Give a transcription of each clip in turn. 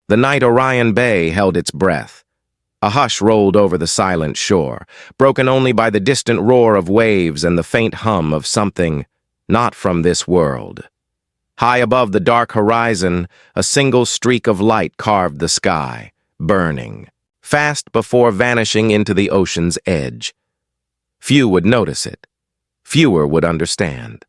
The night Orion Bay held its breath. A hush rolled over the silent shore, broken only by the distant roar of waves and the faint hum of something not from this world. High above the dark horizon, a single streak of light carved the sky, burning, fast before vanishing into the ocean's edge. Few would notice it. Fewer would understand.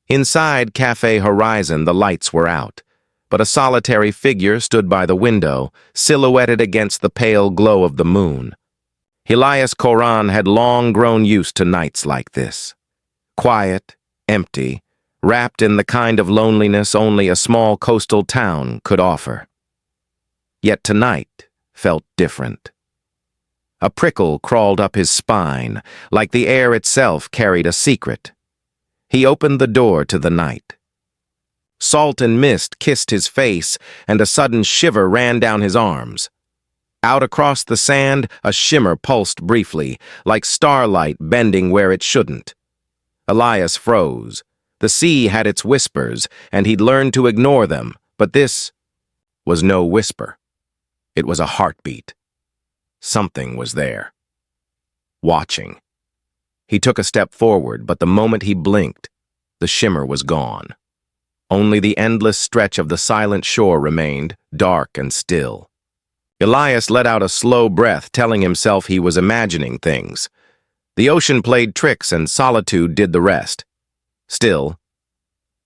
Inside Café Horizon, the lights were out, but a solitary figure stood by the window, silhouetted against the pale glow of the moon. Elias Korran had long grown used to nights like this. Quiet, empty, wrapped in the kind of loneliness only a small coastal town could offer. Yet tonight felt different. A prickle crawled up his spine, like the air itself carried a secret. He opened the door to the night. Salt and mist kissed his face, and a sudden shiver ran down his arms. Out across the sand, a shimmer pulsed briefly, like starlight bending where it shouldn't. Elias froze. The sea had its whispers, and he'd learned to ignore them, but this was no whisper. It was a heartbeat. Something was there. Watching. He took a step forward, but the moment he blinked, the shimmer was gone. Only the endless stretch of the silent shore remained, dark and still. Elias let out a slow breath, telling himself he was imagining things. The ocean played tricks and solitude did the rest. Still,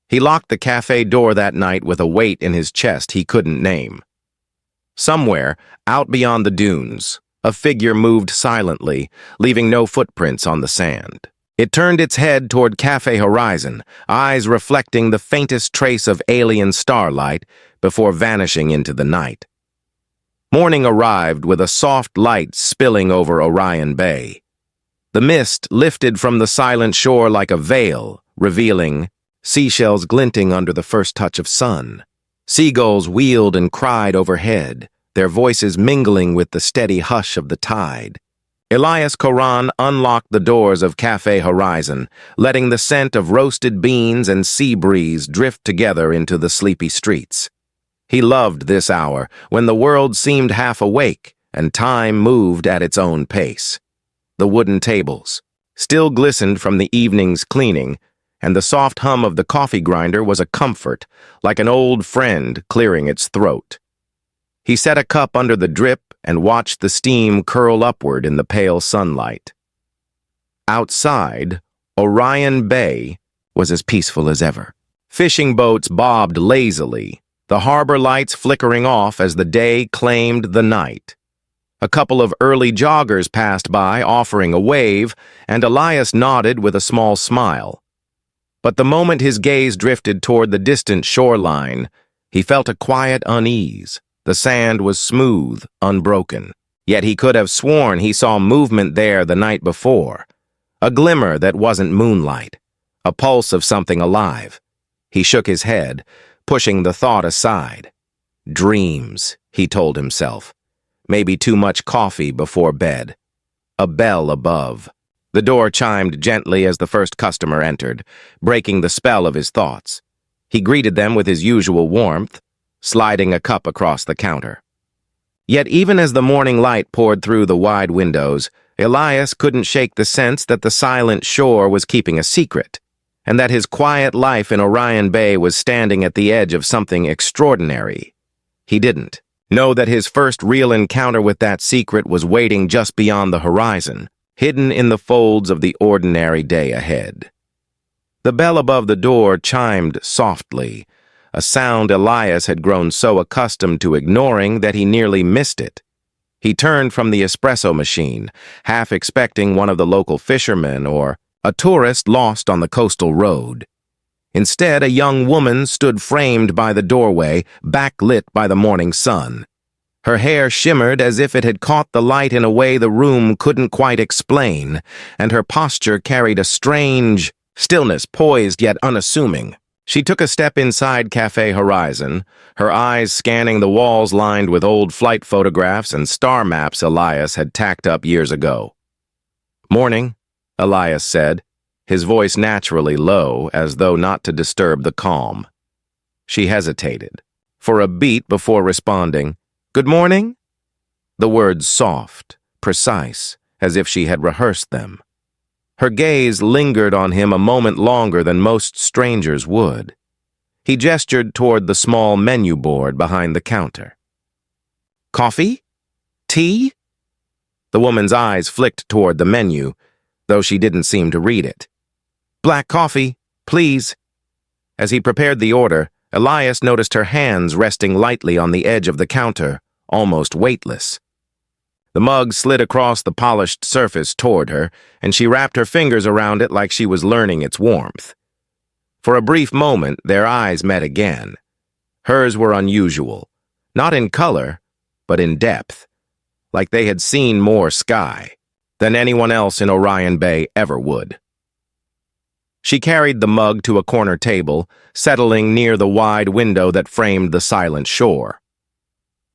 he locked the cafe door that night with a weight in his chest he couldn't name. Somewhere, out beyond the dunes, a figure moved silently, leaving no footprints on the sand. It turned its head toward Café Horizon, eyes reflecting the faintest trace of alien starlight before vanishing into the night. Morning arrived with a soft light spilling over Orion Bay. The mist lifted from the silent shore like a veil, revealing seashells glinting under the first touch of sun. Seagulls wheeled and cried overhead, their voices mingling with the steady hush of the tide. Elias Korran unlocked the doors of Café Horizon, letting the scent of roasted beans and sea breeze drift together into the sleepy streets. He loved this hour, when the world seemed half awake and time moved at its own pace. The wooden tables still glistened from the evening's cleaning, and the soft hum of the coffee grinder was a comfort, like an old friend clearing its throat. He set a cup under the drip and watched the steam curl upward in the pale sunlight. Outside, Orion Bay was as peaceful as ever. Fishing boats bobbed lazily, the harbor lights flickering off as the day claimed the night. A couple of early joggers passed by, offering a wave, and Elias nodded with a small smile. But the moment his gaze drifted toward the distant shoreline, he felt a quiet unease. The sand was smooth, unbroken, yet he could have sworn he saw movement there the night before. A glimmer that wasn't moonlight, a pulse of something alive. He shook his head, pushing the thought aside. Dreams, he told himself. Maybe too much coffee before bed. A bell above. The door chimed gently as the first customer entered, breaking the spell of his thoughts. He greeted them with his usual warmth, sliding a cup across the counter. Yet even as the morning light poured through the wide windows, Elias couldn't shake the sense that the silent shore was keeping a secret, and that his quiet life in Orion Bay was standing at the edge of something extraordinary. He didn't know that his first real encounter with that secret was waiting just beyond the horizon, hidden in the folds of the ordinary day ahead. The bell above the door chimed softly, a sound Elias had grown so accustomed to ignoring that he nearly missed it. He turned from the espresso machine, half expecting one of the local fishermen or a tourist lost on the coastal road. Instead, a young woman stood framed by the doorway, backlit by the morning sun. Her hair shimmered as if it had caught the light in a way the room couldn't quite explain, and her posture carried a strange stillness, poised yet unassuming. She took a step inside Café Horizon, her eyes scanning the walls lined with old flight photographs and star maps Elias had tacked up years ago. "Morning," Elias said, his voice naturally low, as though not to disturb the calm. She hesitated. for a beat before responding, "Good morning?" The words soft, precise, as if she had rehearsed them. Her gaze lingered on him a moment longer than most strangers would. He gestured toward the small menu board behind the counter. "Coffee? Tea?" The woman's eyes flicked toward the menu, though she didn't seem to read it. "Black coffee, please." As he prepared the order, Elias noticed her hands resting lightly on the edge of the counter, almost weightless. The mug slid across the polished surface toward her, and she wrapped her fingers around it like she was learning its warmth. For a brief moment, their eyes met again. Hers were unusual, not in color, but in depth, like they had seen more sky than anyone else in Orion Bay ever would. She carried the mug to a corner table, settling near the wide window that framed the silent shore.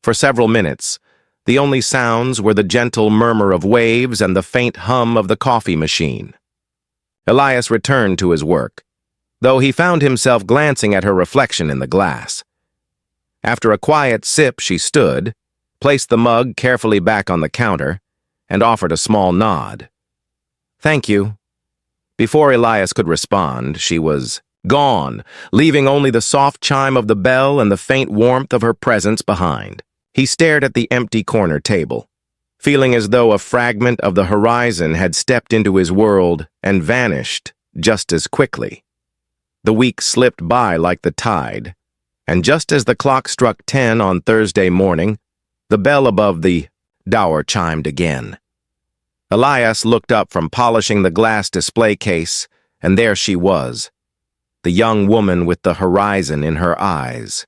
For several minutes, the only sounds were the gentle murmur of waves and the faint hum of the coffee machine. Elias returned to his work, though he found himself glancing at her reflection in the glass. After a quiet sip, she stood, placed the mug carefully back on the counter, and offered a small nod. "Thank you." Before Elias could respond, she was gone, leaving only the soft chime of the bell and the faint warmth of her presence behind. He stared at the empty corner table, feeling as though a fragment of the horizon had stepped into his world and vanished just as quickly. The week slipped by like the tide, and just as the clock struck 10 on Thursday morning, the bell above the dower chimed again. Elias looked up from polishing the glass display case, and there she was, the young woman with the horizon in her eyes.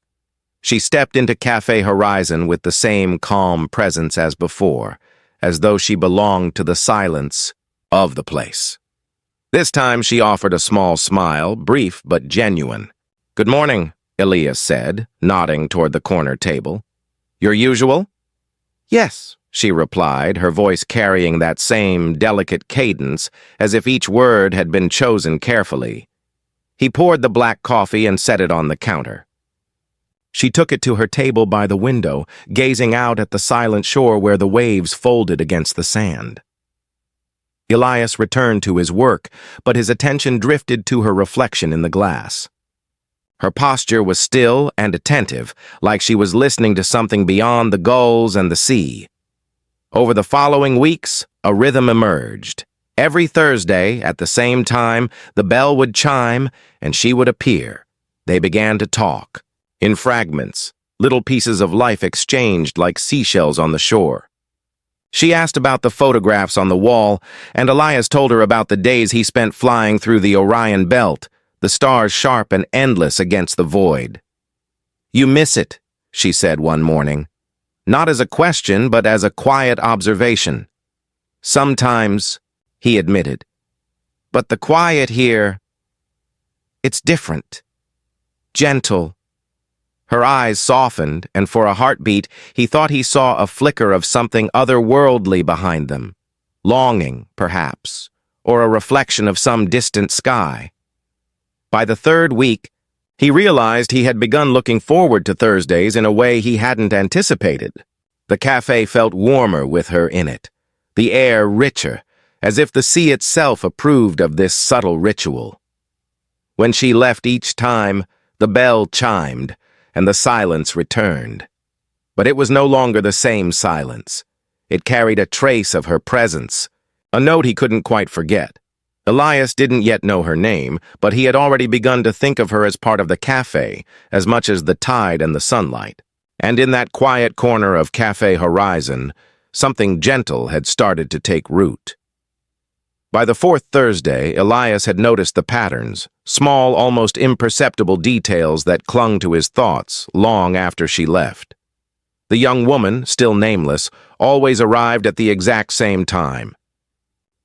She stepped into Café Horizon with the same calm presence as before, as though she belonged to the silence of the place. This time she offered a small smile, brief but genuine. "Good morning," Elias said, nodding toward the corner table. "Your usual?" "Yes," she replied, her voice carrying that same delicate cadence, as if each word had been chosen carefully. He poured the black coffee and set it on the counter. She took it to her table by the window, gazing out at the silent shore where the waves folded against the sand. Elias returned to his work, but his attention drifted to her reflection in the glass. Her posture was still and attentive, like she was listening to something beyond the gulls and the sea. Over the following weeks, a rhythm emerged. Every Thursday, at the same time, the bell would chime and she would appear. They began to talk. In fragments, little pieces of life exchanged like seashells on the shore. She asked about the photographs on the wall, and Elias told her about the days he spent flying through the Orion belt, the stars sharp and endless against the void. "You miss it," she said one morning. Not as a question, but as a quiet observation. "Sometimes," he admitted. "But the quiet here, it's different. Gentle." Her eyes softened, and for a heartbeat, he thought he saw a flicker of something otherworldly behind them. Longing, perhaps, or a reflection of some distant sky. By the third week, he realized he had begun looking forward to Thursdays in a way he hadn't anticipated. The cafe felt warmer with her in it, the air richer, as if the sea itself approved of this subtle ritual. When she left each time, the bell chimed, and the silence returned. But it was no longer the same silence. It carried a trace of her presence, a note he couldn't quite forget. Elias didn't yet know her name, but he had already begun to think of her as part of the cafe, as much as the tide and the sunlight. And in that quiet corner of Café Horizon, something gentle had started to take root. By the fourth Thursday, Elias had noticed the patterns, small, almost imperceptible details that clung to his thoughts long after she left. The young woman, still nameless, always arrived at the exact same time.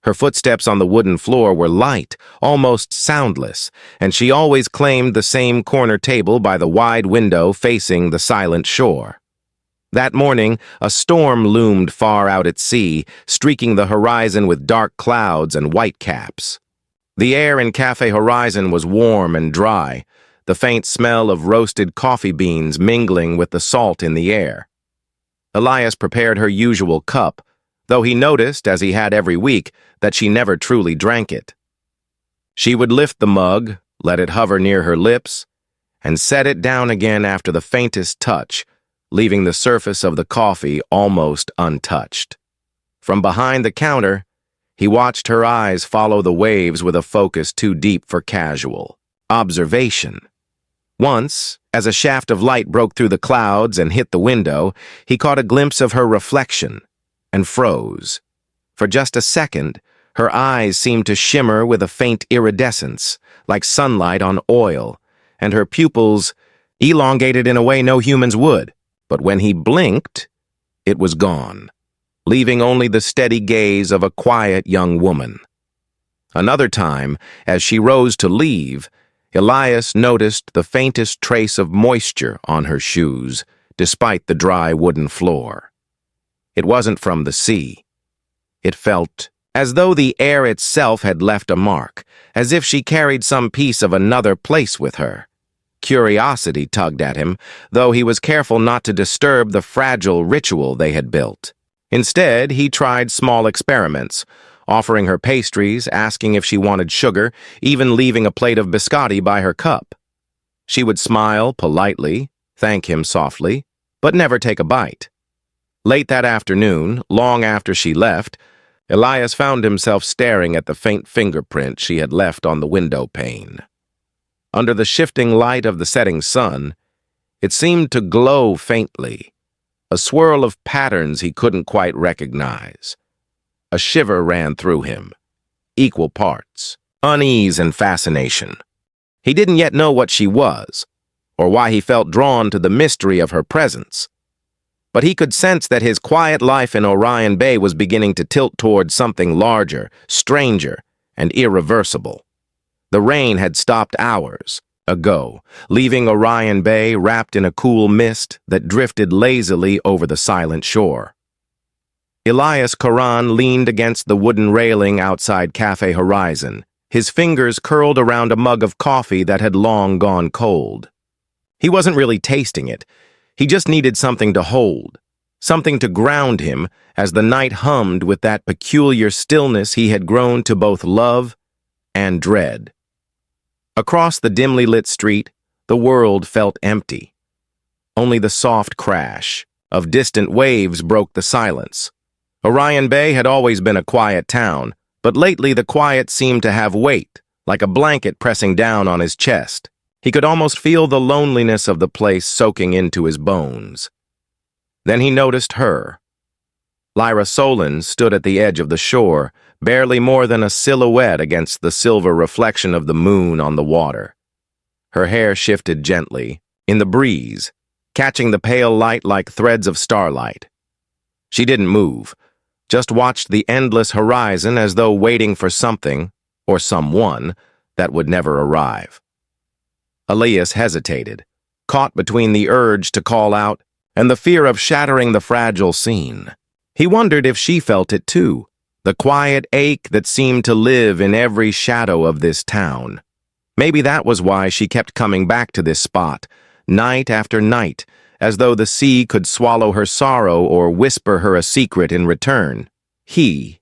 Her footsteps on the wooden floor were light, almost soundless, and she always claimed the same corner table by the wide window facing the silent shore. That morning, a storm loomed far out at sea, streaking the horizon with dark clouds and whitecaps. The air in Café Horizon was warm and dry, the faint smell of roasted coffee beans mingling with the salt in the air. Elias prepared her usual cup, though he noticed, as he had every week, that she never truly drank it. She would lift the mug, let it hover near her lips, and set it down again after the faintest touch, leaving the surface of the coffee almost untouched. From behind the counter, he watched her eyes follow the waves with a focus too deep for casual observation. Once, as a shaft of light broke through the clouds and hit the window, he caught a glimpse of her reflection and froze. For just a second, her eyes seemed to shimmer with a faint iridescence, like sunlight on oil, and her pupils elongated in a way no humans would. But when he blinked, it was gone, leaving only the steady gaze of a quiet young woman. Another time, as she rose to leave, Elias noticed the faintest trace of moisture on her shoes, despite the dry wooden floor. It wasn't from the sea. It felt as though the air itself had left a mark, as if she carried some piece of another place with her. Curiosity tugged at him, though he was careful not to disturb the fragile ritual they had built. Instead, he tried small experiments, offering her pastries, asking if she wanted sugar, even leaving a plate of biscotti by her cup. She would smile politely, thank him softly, but never take a bite. Late that afternoon, long after she left, Elias found himself staring at the faint fingerprint she had left on the window pane. Under the shifting light of the setting sun, it seemed to glow faintly, a swirl of patterns he couldn't quite recognize. A shiver ran through him, equal parts, unease and fascination. He didn't yet know what she was, or why he felt drawn to the mystery of her presence. But he could sense that his quiet life in Orion Bay was beginning to tilt toward something larger, stranger, and irreversible. The rain had stopped hours ago, leaving Orion Bay wrapped in a cool mist that drifted lazily over the silent shore. Elias Korran leaned against the wooden railing outside Café Horizon, his fingers curled around a mug of coffee that had long gone cold. He wasn't really tasting it. He just needed something to hold, something to ground him as the night hummed with that peculiar stillness he had grown to both love and dread. Across the dimly lit street, the world felt empty. Only the soft crash of distant waves broke the silence. Orion Bay had always been a quiet town, but lately the quiet seemed to have weight, like a blanket pressing down on his chest. He could almost feel the loneliness of the place soaking into his bones. Then he noticed her. Lyra Solon stood at the edge of the shore, barely more than a silhouette against the silver reflection of the moon on the water. Her hair shifted gently, in the breeze, catching the pale light like threads of starlight. She didn't move, just watched the endless horizon as though waiting for something, or someone, that would never arrive. Elias hesitated, caught between the urge to call out and the fear of shattering the fragile scene. He wondered if she felt it too, the quiet ache that seemed to live in every shadow of this town. Maybe that was why she kept coming back to this spot, night after night, as though the sea could swallow her sorrow or whisper her a secret in return. He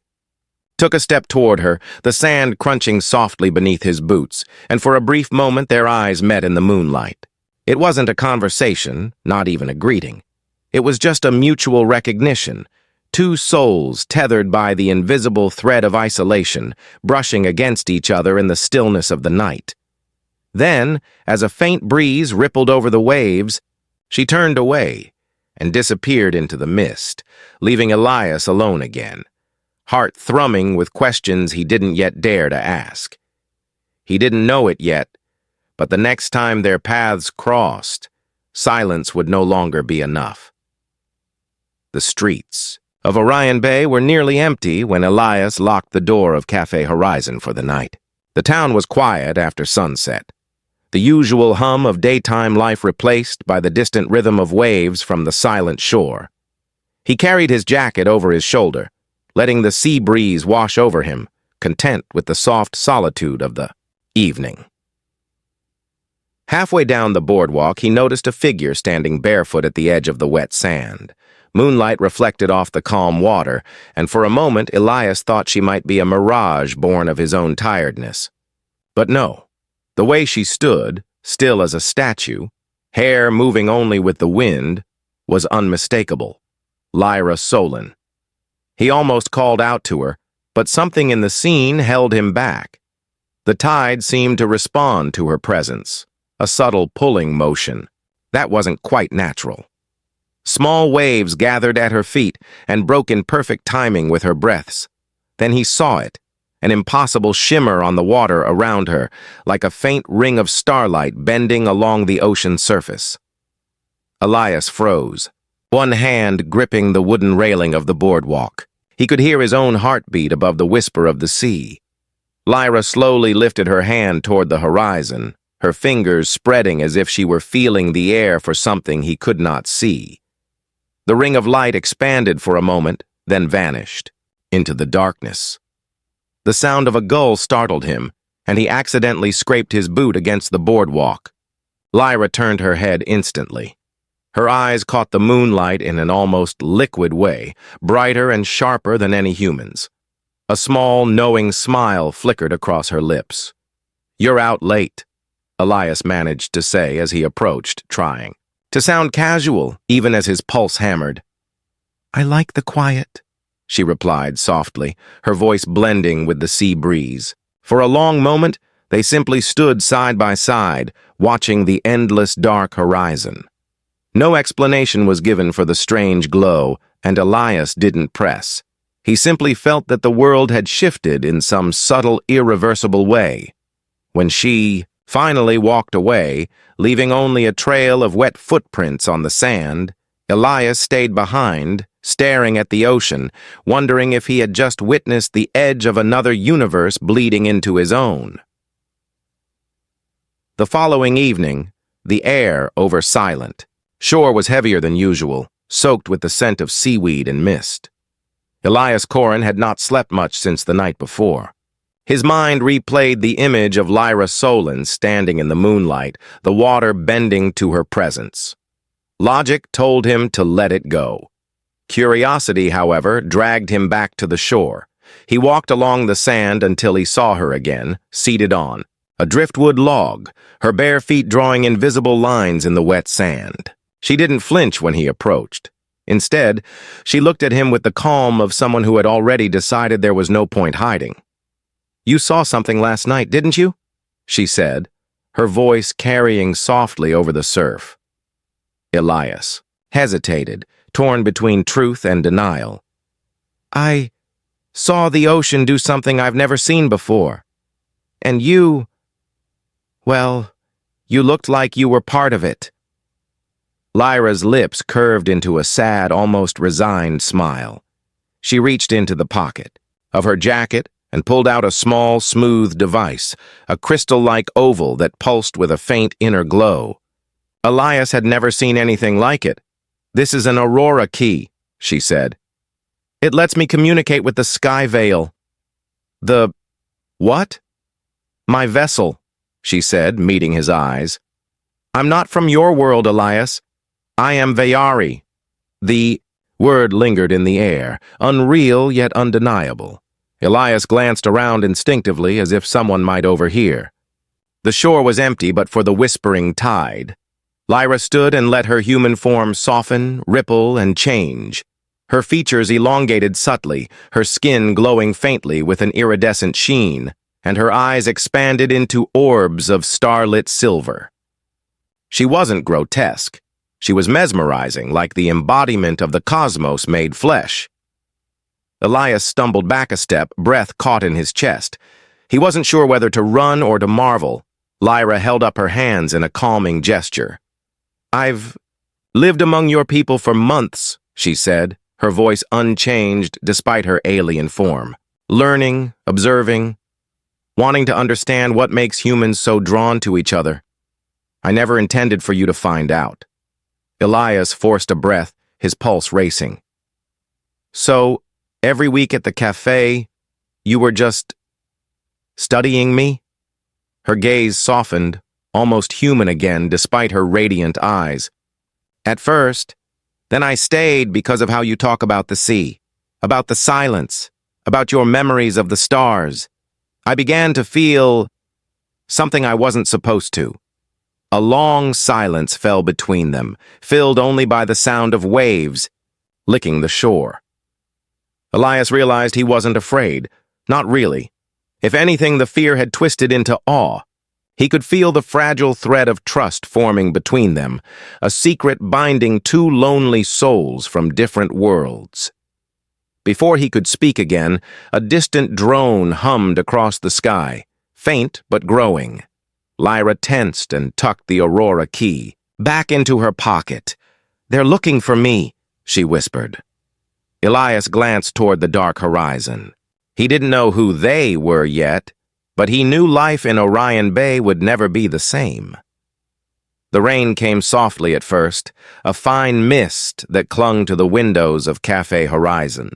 took a step toward her, the sand crunching softly beneath his boots, and for a brief moment their eyes met in the moonlight. It wasn't a conversation, not even a greeting. It was just a mutual recognition, two souls tethered by the invisible thread of isolation, brushing against each other in the stillness of the night. Then, as a faint breeze rippled over the waves, she turned away and disappeared into the mist, leaving Elias alone again, heart thrumming with questions he didn't yet dare to ask. He didn't know it yet, but the next time their paths crossed, silence would no longer be enough. The streets of Orion Bay were nearly empty when Elias locked the door of Café Horizon for the night. The town was quiet after sunset, the usual hum of daytime life replaced by the distant rhythm of waves from the silent shore. He carried his jacket over his shoulder, letting the sea breeze wash over him, content with the soft solitude of the evening. Halfway down the boardwalk, he noticed a figure standing barefoot at the edge of the wet sand. Moonlight reflected off the calm water, and for a moment Elias thought she might be a mirage born of his own tiredness. But no. The way she stood, still as a statue, hair moving only with the wind, was unmistakable. Lyra Solon. He almost called out to her, but something in the scene held him back. The tide seemed to respond to her presence, a subtle pulling motion. That wasn't quite natural. Small waves gathered at her feet and broke in perfect timing with her breaths. Then he saw it, an impossible shimmer on the water around her, like a faint ring of starlight bending along the ocean surface. Elias froze, one hand gripping the wooden railing of the boardwalk. He could hear his own heartbeat above the whisper of the sea. Lyra slowly lifted her hand toward the horizon, her fingers spreading as if she were feeling the air for something he could not see. The ring of light expanded for a moment, then vanished, into the darkness. The sound of a gull startled him, and he accidentally scraped his boot against the boardwalk. Lyra turned her head instantly. Her eyes caught the moonlight in an almost liquid way, brighter and sharper than any human's. A small, knowing smile flickered across her lips. "You're out late," Elias managed to say as he approached, trying to sound casual, even as his pulse hammered. "I like the quiet," she replied softly, her voice blending with the sea breeze. For a long moment, they simply stood side by side, watching the endless dark horizon. No explanation was given for the strange glow, and Elias didn't press. He simply felt that the world had shifted in some subtle, irreversible way. When she finally walked away, leaving only a trail of wet footprints on the sand, Elias stayed behind, staring at the ocean, wondering if he had just witnessed the edge of another universe bleeding into his own. The following evening, the air over silent. Shore was heavier than usual, soaked with the scent of seaweed and mist. Elias Korran had not slept much since the night before. His mind replayed the image of Lyra Solon standing in the moonlight, the water bending to her presence. Logic told him to let it go. Curiosity, however, dragged him back to the shore. He walked along the sand until he saw her again, seated on a driftwood log, her bare feet drawing invisible lines in the wet sand. She didn't flinch when he approached. Instead, she looked at him with the calm of someone who had already decided there was no point hiding. "You saw something last night, didn't you?" she said, her voice carrying softly over the surf. Elias hesitated, torn between truth and denial. "I saw the ocean do something I've never seen before. And you, well, you looked like you were part of it." Lyra's lips curved into a sad, almost resigned smile. She reached into the pocket of her jacket and pulled out a small, smooth device, a crystal-like oval that pulsed with a faint inner glow. Elias had never seen anything like it. "This is an aurora key," she said. "It lets me communicate with the sky veil." "The what?" "My vessel," she said, meeting his eyes. "I'm not from your world, Elias. I am Vayari." The word lingered in the air, unreal yet undeniable. Elias glanced around instinctively as if someone might overhear. The shore was empty but for the whispering tide. Lyra stood and let her human form soften, ripple, and change. Her features elongated subtly, her skin glowing faintly with an iridescent sheen, and her eyes expanded into orbs of starlit silver. She wasn't grotesque. She was mesmerizing, like the embodiment of the cosmos made flesh. Elias stumbled back a step, breath caught in his chest. He wasn't sure whether to run or to marvel. Lyra held up her hands in a calming gesture. "I've lived among your people for months," she said, her voice unchanged despite her alien form. "Learning, observing, wanting to understand what makes humans so drawn to each other. I never intended for you to find out." Elias forced a breath, his pulse racing. "So, every week at the cafe, you were just studying me?" Her gaze softened, almost human again despite her radiant eyes. At first, then I stayed because of how you talk about the sea, about the silence, about your memories of the stars. I began to feel something I wasn't supposed to. A long silence fell between them, filled only by the sound of waves licking the shore. Elias realized he wasn't afraid. Not really. If anything, the fear had twisted into awe. He could feel the fragile thread of trust forming between them, a secret binding two lonely souls from different worlds. Before he could speak again, a distant drone hummed across the sky, faint but growing. Lyra tensed and tucked the Aurora key back into her pocket. "They're looking for me," she whispered. Elias glanced toward the dark horizon. He didn't know who they were yet, but he knew life in Orion Bay would never be the same. The rain came softly at first, a fine mist that clung to the windows of Café Horizon.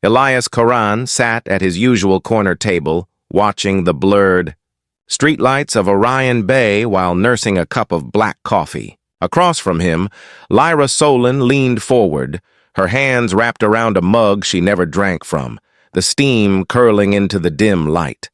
Elias Korran sat at his usual corner table, watching the blurred streetlights of Orion Bay while nursing a cup of black coffee. Across from him, Lyra Solon leaned forward, her hands wrapped around a mug she never drank from, the steam curling into the dim light.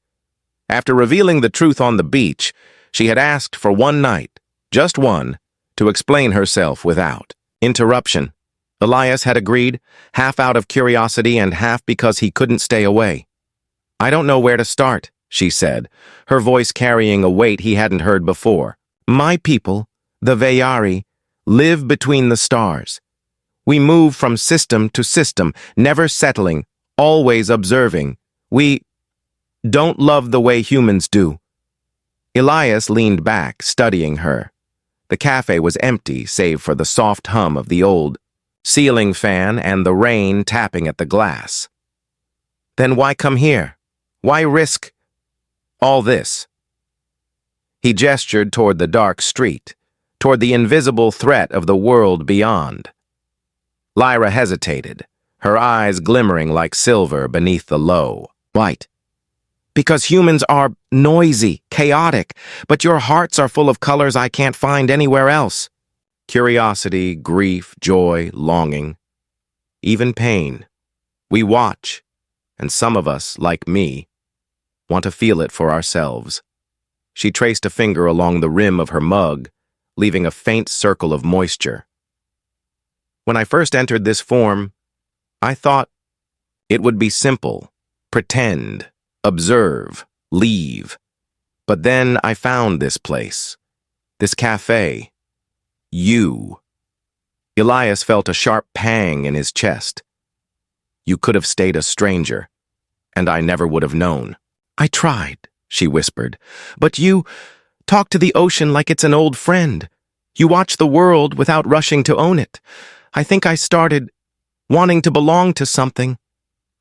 After revealing the truth on the beach, she had asked for one night, just one, to explain herself without interruption. Elias had agreed, half out of curiosity and half because he couldn't stay away. "I don't know where to start," she said, her voice carrying a weight he hadn't heard before. "My people, the Veyari, live between the stars. We move from system to system, never settling, always observing. We don't love the way humans do." Elias leaned back, studying her. The cafe was empty, save for the soft hum of the old ceiling fan and the rain tapping at the glass. "Then why come here? Why risk all this?" He gestured toward the dark street, toward the invisible threat of the world beyond. Lyra hesitated, her eyes glimmering like silver beneath the low white. "Because humans are noisy, chaotic, but your hearts are full of colors I can't find anywhere else. Curiosity, grief, joy, longing, even pain. We watch, and some of us, like me, want to feel it for ourselves." She traced a finger along the rim of her mug, leaving a faint circle of moisture. "When I first entered this form, I thought it would be simple, pretend, observe, leave. But then I found this place, this cafe. You." Elias felt a sharp pang in his chest. "You could have stayed a stranger, and I never would have known." "I tried," she whispered, "but you talk to the ocean like it's an old friend. You watch the world without rushing to own it. I think I started wanting to belong to something,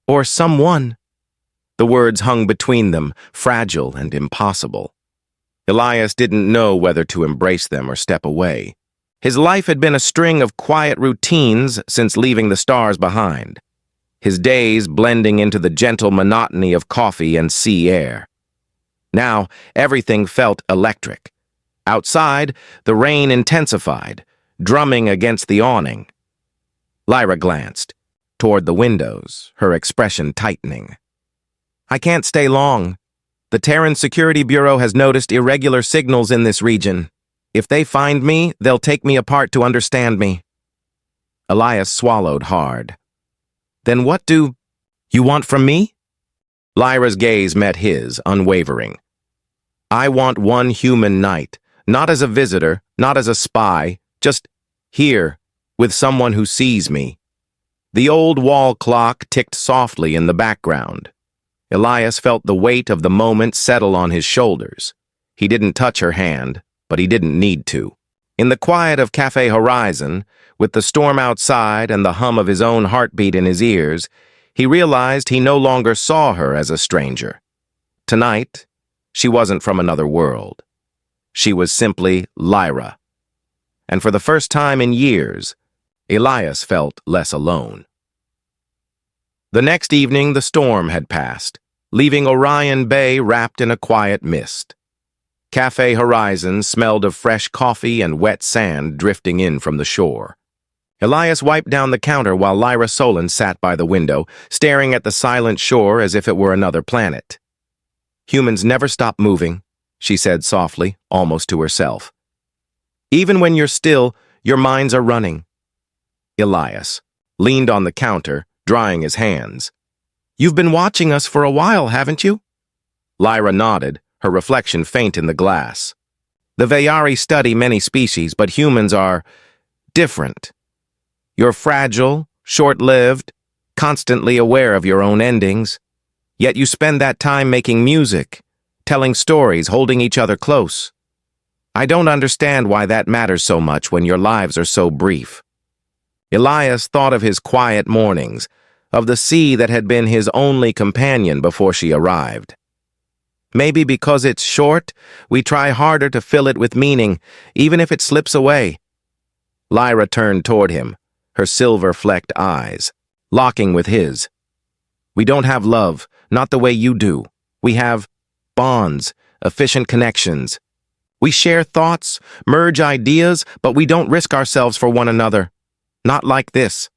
or someone." The words hung between them, fragile and impossible. Elias didn't know whether to embrace them or step away. His life had been a string of quiet routines since leaving the stars behind, his days blending into the gentle monotony of coffee and sea air. Now, everything felt electric. Outside, the rain intensified, drumming against the awning. Lyra glanced toward the windows, her expression tightening. "I can't stay long. The Terran Security Bureau has noticed irregular signals in this region. If they find me, they'll take me apart to understand me." Elias swallowed hard. "Then what do you want from me?" Lyra's gaze met his, unwavering. "I want one human night, not as a visitor, not as a spy, just here, with someone who sees me." The old wall clock ticked softly in the background. Elias felt the weight of the moment settle on his shoulders. He didn't touch her hand, but he didn't need to. In the quiet of Café Horizon, with the storm outside and the hum of his own heartbeat in his ears, he realized he no longer saw her as a stranger. Tonight, she wasn't from another world. She was simply Lyra. And for the first time in years, Elias felt less alone. The next evening, the storm had passed, leaving Orion Bay wrapped in a quiet mist. Café Horizon smelled of fresh coffee and wet sand drifting in from the shore. Elias wiped down the counter while Lyra Solon sat by the window, staring at the silent shore as if it were another planet. "Humans never stop moving," she said softly, almost to herself. "Even when you're still, your minds are running." Elias leaned on the counter, drying his hands. "You've been watching us for a while, haven't you?" Lyra nodded, her reflection faint in the glass. "The Veyari study many species, but humans are different. You're fragile, short-lived, constantly aware of your own endings. Yet you spend that time making music, telling stories, holding each other close. I don't understand why that matters so much when your lives are so brief." Elias thought of his quiet mornings, of the sea that had been his only companion before she arrived. "Maybe because it's short, we try harder to fill it with meaning, even if it slips away." Lyra turned toward him, her silver-flecked eyes locking with his. "We don't have love, not the way you do. We have bonds, efficient connections. We share thoughts, merge ideas, but we don't risk ourselves for one another. Not like this."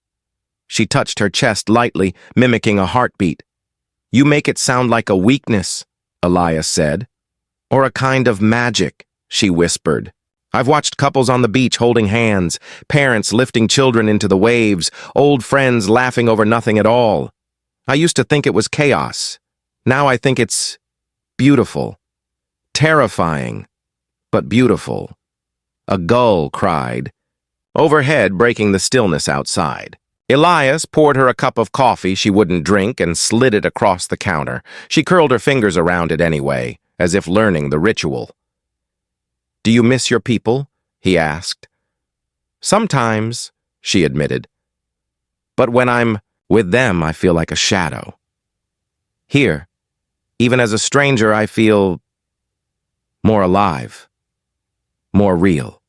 She touched her chest lightly, mimicking a heartbeat. "You make it sound like a weakness," Elias said. "Or a kind of magic," she whispered. "I've watched couples on the beach holding hands, parents lifting children into the waves, old friends laughing over nothing at all. I used to think it was chaos. Now I think it's beautiful. Terrifying, but beautiful." A gull cried, overhead breaking the stillness outside. Elias poured her a cup of coffee she wouldn't drink and slid it across the counter. She curled her fingers around it anyway, as if learning the ritual. "Do you miss your people?" he asked. "Sometimes," she admitted. "But when I'm with them, I feel like a shadow. Here, even as a stranger, I feel more alive, more real."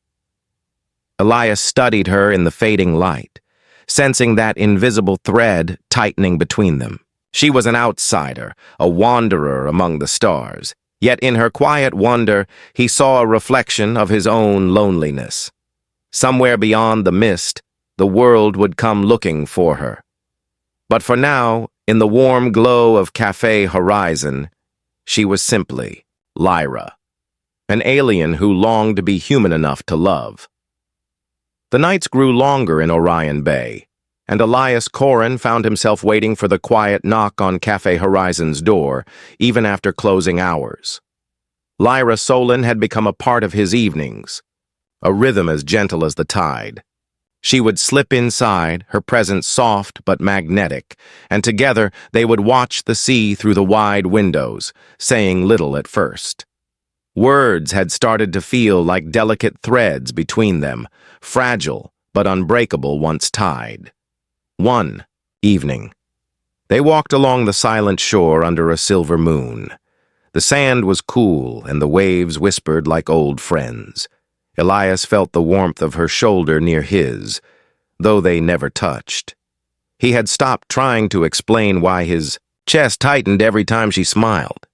Elias studied her in the fading light, sensing that invisible thread tightening between them. She was an outsider, a wanderer among the stars. Yet in her quiet wonder, he saw a reflection of his own loneliness. Somewhere beyond the mist, the world would come looking for her. But for now, in the warm glow of Café Horizon, she was simply Lyra, an alien who longed to be human enough to love. The nights grew longer in Orion Bay, and Elias Korran found himself waiting for the quiet knock on Café Horizon's door, even after closing hours. Lyra Solon had become a part of his evenings, a rhythm as gentle as the tide. She would slip inside, her presence soft but magnetic, and together they would watch the sea through the wide windows, saying little at first. Words had started to feel like delicate threads between them, fragile but unbreakable once tied. One evening, they walked along the silent shore under a silver moon. The sand was cool and the waves whispered like old friends. Elias felt the warmth of her shoulder near his, though they never touched. He had stopped trying to explain why his chest tightened every time she smiled.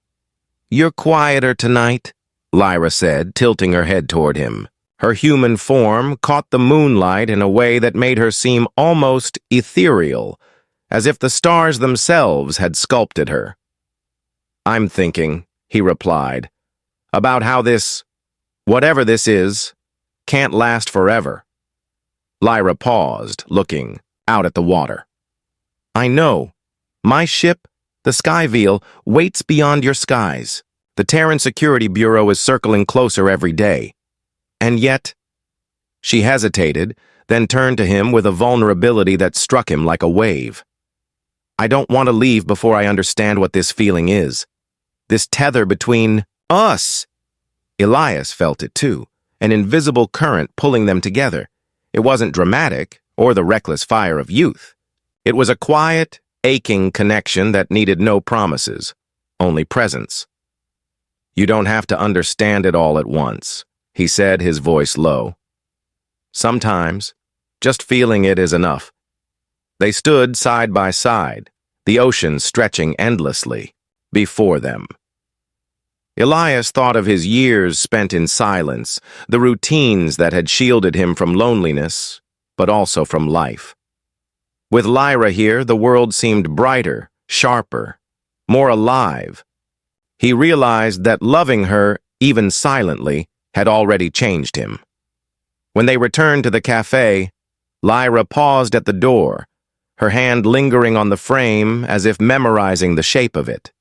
"You're quieter tonight," Lyra said, tilting her head toward him. Her human form caught the moonlight in a way that made her seem almost ethereal, as if the stars themselves had sculpted her. "I'm thinking," he replied, "about how this, whatever this is, can't last forever." Lyra paused, looking out at the water. "I know. My ship, the Skyveil, waits beyond your skies. The Terran Security Bureau is circling closer every day. And yet—" She hesitated, then turned to him with a vulnerability that struck him like a wave. "I don't want to leave before I understand what this feeling is. This tether between us." Elias felt it too, an invisible current pulling them together. It wasn't dramatic or the reckless fire of youth. It was a quiet, aching connection that needed no promises, only presence. "You don't have to understand it all at once," he said, his voice low. "Sometimes, just feeling it is enough." They stood side by side, the ocean stretching endlessly before them. Elias thought of his years spent in silence, the routines that had shielded him from loneliness, but also from life. With Lyra here, the world seemed brighter, sharper, more alive. He realized that loving her, even silently, had already changed him. When they returned to the cafe, Lyra paused at the door, her hand lingering on the frame as if memorizing the shape of it.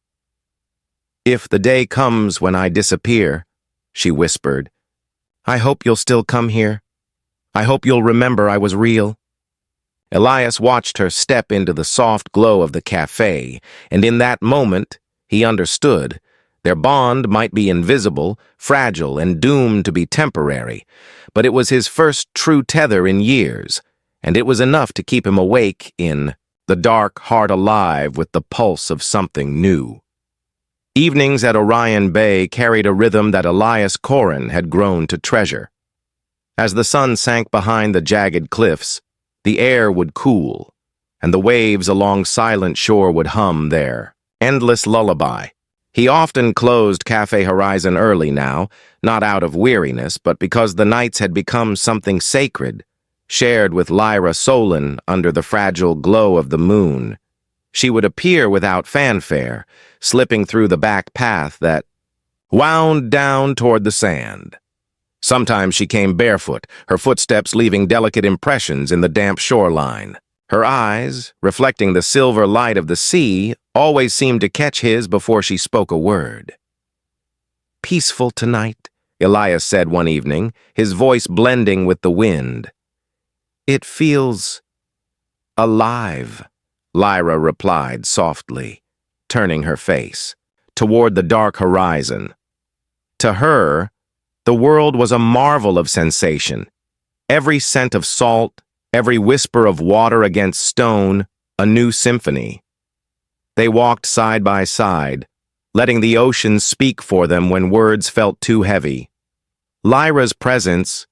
"If the day comes when I disappear," she whispered, "I hope you'll still come here. I hope you'll remember I was real." Elias watched her step into the soft glow of the cafe, and in that moment, he understood. Their bond might be invisible, fragile, and doomed to be temporary, but it was his first true tether in years, and it was enough to keep him awake in the dark, heart alive with the pulse of something new. Evenings at Orion Bay carried a rhythm that Elias Korran had grown to treasure. As the sun sank behind the jagged cliffs, the air would cool, and the waves along silent shore would hum their endless lullaby. He often closed Café Horizon early now, not out of weariness, but because the nights had become something sacred, shared with Lyra Solon under the fragile glow of the moon. She would appear without fanfare, slipping through the back path that wound down toward the sand. Sometimes she came barefoot, her footsteps leaving delicate impressions in the damp shoreline. Her eyes, reflecting the silver light of the sea, always seemed to catch his before she spoke a word. "Peaceful tonight," Elias said one evening, his voice blending with the wind. "It feels alive," Lyra replied softly, turning her face toward the dark horizon. To her, the world was a marvel of sensation. Every scent of salt, every whisper of water against stone, a new symphony. They walked side by side, letting the ocean speak for them when words felt too heavy. Lyra's presence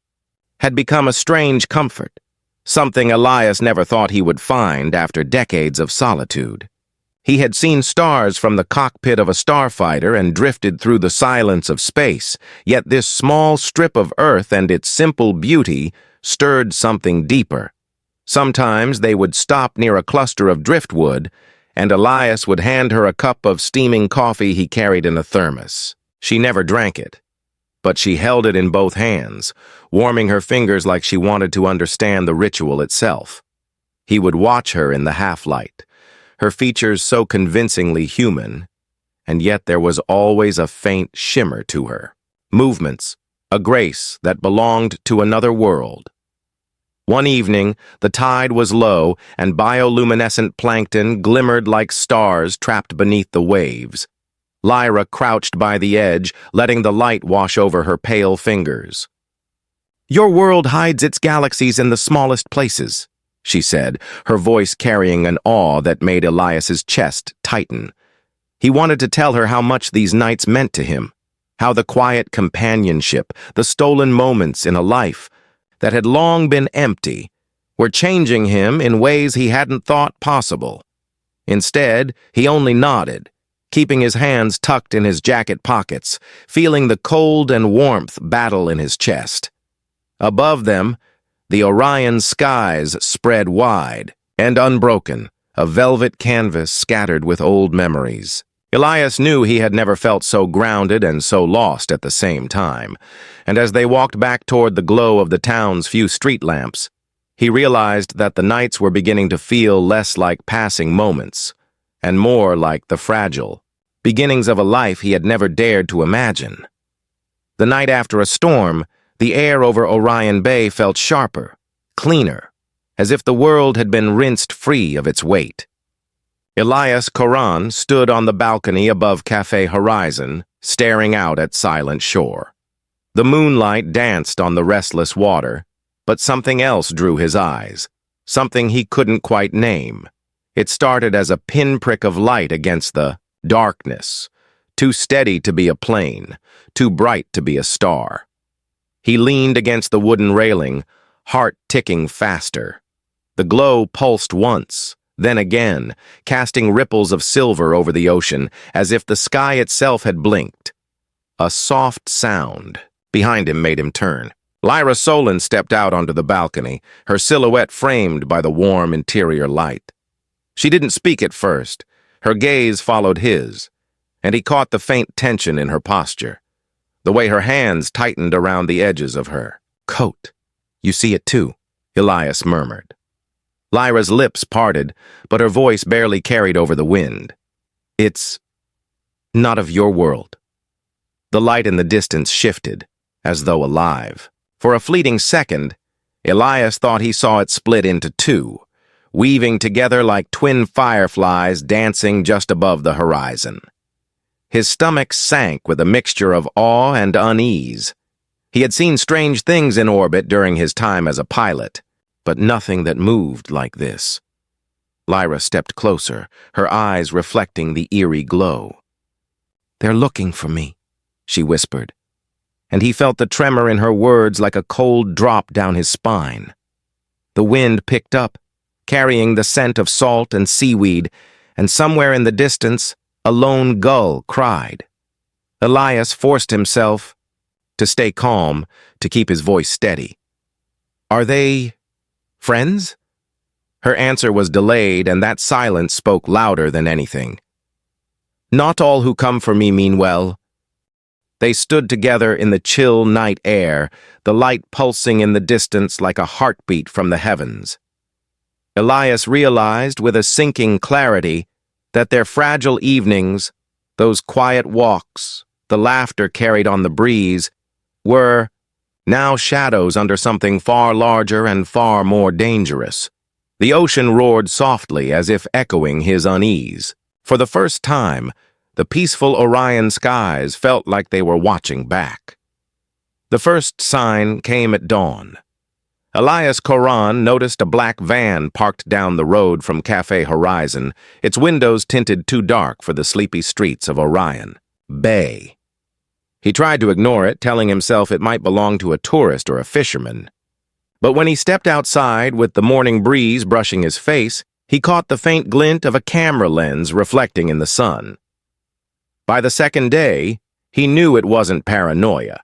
had become a strange comfort, something Elias never thought he would find after decades of solitude. He had seen stars from the cockpit of a starfighter and drifted through the silence of space, yet this small strip of earth and its simple beauty stirred something deeper. Sometimes they would stop near a cluster of driftwood, and Elias would hand her a cup of steaming coffee he carried in a thermos. She never drank it, but she held it in both hands, warming her fingers like she wanted to understand the ritual itself. He would watch her in the half-light, her features so convincingly human, and yet there was always a faint shimmer to her. Movements, a grace that belonged to another world. One evening, the tide was low, and bioluminescent plankton glimmered like stars trapped beneath the waves. Lyra crouched by the edge, letting the light wash over her pale fingers. "Your world hides its galaxies in the smallest places," she said, her voice carrying an awe that made Elias's chest tighten. He wanted to tell her how much these nights meant to him, how the quiet companionship, the stolen moments in a life that had long been empty, were changing him in ways he hadn't thought possible. Instead, he only nodded, keeping his hands tucked in his jacket pockets, feeling the cold and warmth battle in his chest. Above them, the Orion skies spread wide and unbroken, a velvet canvas scattered with old memories. Elias knew he had never felt so grounded and so lost at the same time, and as they walked back toward the glow of the town's few street lamps, he realized that the nights were beginning to feel less like passing moments, and more like the fragile beginnings of a life he had never dared to imagine. The night after a storm, the air over Orion Bay felt sharper, cleaner, as if the world had been rinsed free of its weight. Elias Korran stood on the balcony above Café Horizon, staring out at silent shore. The moonlight danced on the restless water, but something else drew his eyes, something he couldn't quite name. It started as a pinprick of light against the darkness, too steady to be a plane, too bright to be a star. He leaned against the wooden railing, heart ticking faster. The glow pulsed once, then again, casting ripples of silver over the ocean, as if the sky itself had blinked. A soft sound behind him made him turn. Lyra Solon stepped out onto the balcony, her silhouette framed by the warm interior light. She didn't speak at first. Her gaze followed his, and he caught the faint tension in her posture, the way her hands tightened around the edges of her coat. "You see it too," Elias murmured. Lyra's lips parted, but her voice barely carried over the wind. "It's not of your world." The light in the distance shifted, as though alive. For a fleeting second, Elias thought he saw it split into two, weaving together like twin fireflies dancing just above the horizon. His stomach sank with a mixture of awe and unease. He had seen strange things in orbit during his time as a pilot, but nothing that moved like this. Lyra stepped closer, her eyes reflecting the eerie glow. "They're looking for me," she whispered, and he felt the tremor in her words like a cold drop down his spine. The wind picked up, carrying the scent of salt and seaweed, and somewhere in the distance, a lone gull cried. Elias forced himself to stay calm, to keep his voice steady. "Are they friends?" Her answer was delayed, and that silence spoke louder than anything. "Not all who come for me mean well." They stood together in the chill night air, the light pulsing in the distance like a heartbeat from the heavens. Elias realized with a sinking clarity that their fragile evenings, those quiet walks, the laughter carried on the breeze, were now shadows under something far larger and far more dangerous. The ocean roared softly as if echoing his unease. For the first time, the peaceful Orion skies felt like they were watching back. The first sign came at dawn. Elias Korran noticed a black van parked down the road from Café Horizon, its windows tinted too dark for the sleepy streets of Orion Bay. He tried to ignore it, telling himself it might belong to a tourist or a fisherman. But when he stepped outside with the morning breeze brushing his face, he caught the faint glint of a camera lens reflecting in the sun. By the second day, he knew it wasn't paranoia.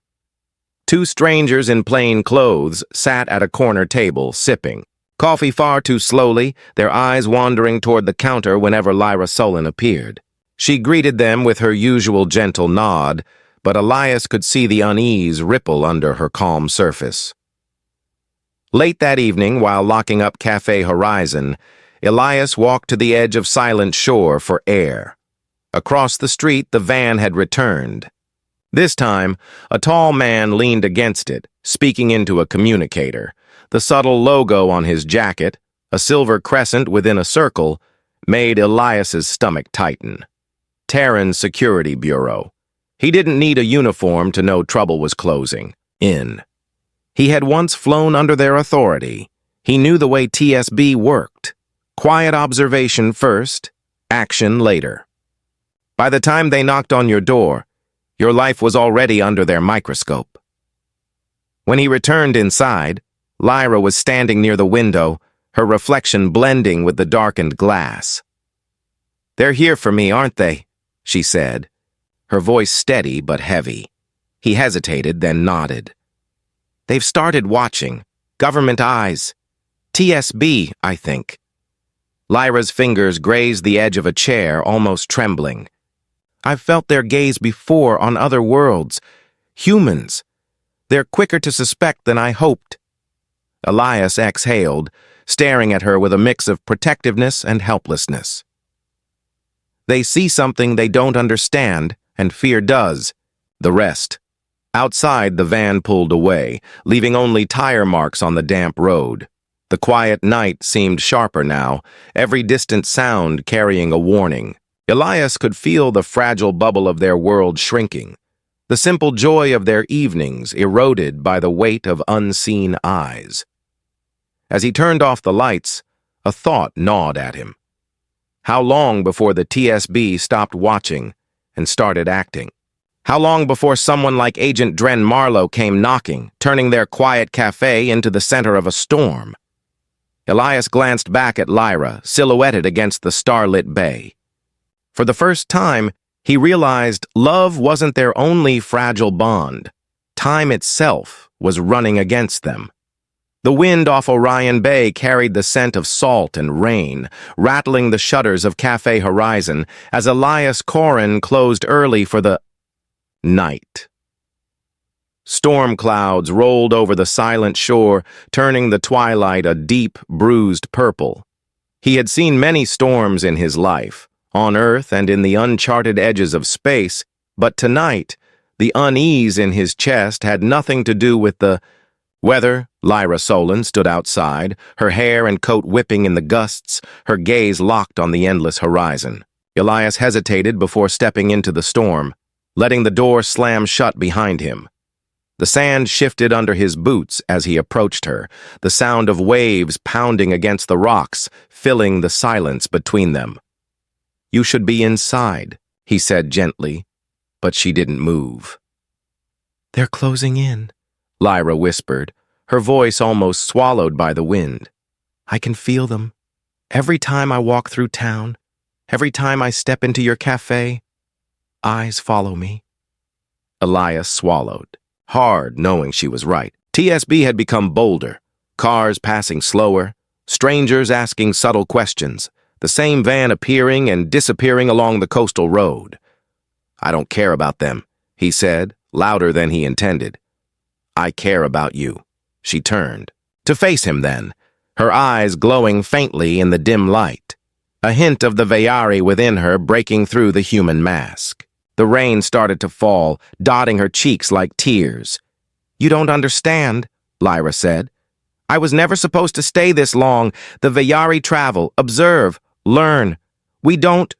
Two strangers in plain clothes sat at a corner table, sipping coffee far too slowly, their eyes wandering toward the counter whenever Lyra Solon appeared. She greeted them with her usual gentle nod, but Elias could see the unease ripple under her calm surface. Late that evening, while locking up Café Horizon, Elias walked to the edge of Silent Shore for air. Across the street, the van had returned. This time, a tall man leaned against it, speaking into a communicator. The subtle logo on his jacket, a silver crescent within a circle, made Elias's stomach tighten. Terran Security Bureau. He didn't need a uniform to know trouble was closing in. He had once flown under their authority. He knew the way TSB worked. Quiet observation first, action later. By the time they knocked on your door, your life was already under their microscope. When he returned inside, Lyra was standing near the window, her reflection blending with the darkened glass. "They're here for me, aren't they?" she said, her voice steady but heavy. He hesitated, then nodded. "They've started watching. Government eyes. TSB, I think." Lyra's fingers grazed the edge of a chair, almost trembling. "I've felt their gaze before on other worlds. Humans. They're quicker to suspect than I hoped." Elias exhaled, staring at her with a mix of protectiveness and helplessness. "They see something they don't understand, and fear does. The rest." Outside, the van pulled away, leaving only tire marks on the damp road. The quiet night seemed sharper now, every distant sound carrying a warning. Elias could feel the fragile bubble of their world shrinking, the simple joy of their evenings eroded by the weight of unseen eyes. As he turned off the lights, a thought gnawed at him. How long before the TSB stopped watching and started acting? How long before someone like Agent Dren Marlowe came knocking, turning their quiet cafe into the center of a storm? Elias glanced back at Lyra, silhouetted against the starlit bay. For the first time, He realized love wasn't their only fragile bond. Time itself was running against them. The wind off Orion Bay carried the scent of salt and rain, rattling the shutters of Café Horizon as Elias Korran closed early for the night. Storm clouds rolled over the silent shore, turning the twilight a deep, bruised purple. He had seen many storms in his life, on Earth and in the uncharted edges of space, but tonight, the unease in his chest had nothing to do with the weather. Lyra Solon stood outside, her hair and coat whipping in the gusts, her gaze locked on the endless horizon. Elias hesitated before stepping into the storm, letting the door slam shut behind him. The sand shifted under his boots as he approached her, the sound of waves pounding against the rocks, filling the silence between them. "You should be inside," he said gently, but she didn't move. "They're closing in," Lyra whispered, her voice almost swallowed by the wind. "I can feel them. Every time I walk through town, every time I step into your cafe, eyes follow me." Elias swallowed, hard knowing she was right. TSB had become bolder, cars passing slower, strangers asking subtle questions, the same van appearing and disappearing along the coastal road. "I don't care about them," he said, louder than he intended. "I care about you." She turned, to face him then, her eyes glowing faintly in the dim light, a hint of the Vayari within her breaking through the human mask. The rain started to fall, dotting her cheeks like tears. "You don't understand," Lyra said. "I was never supposed to stay this long. The Vayari travel, observe, learn. We don't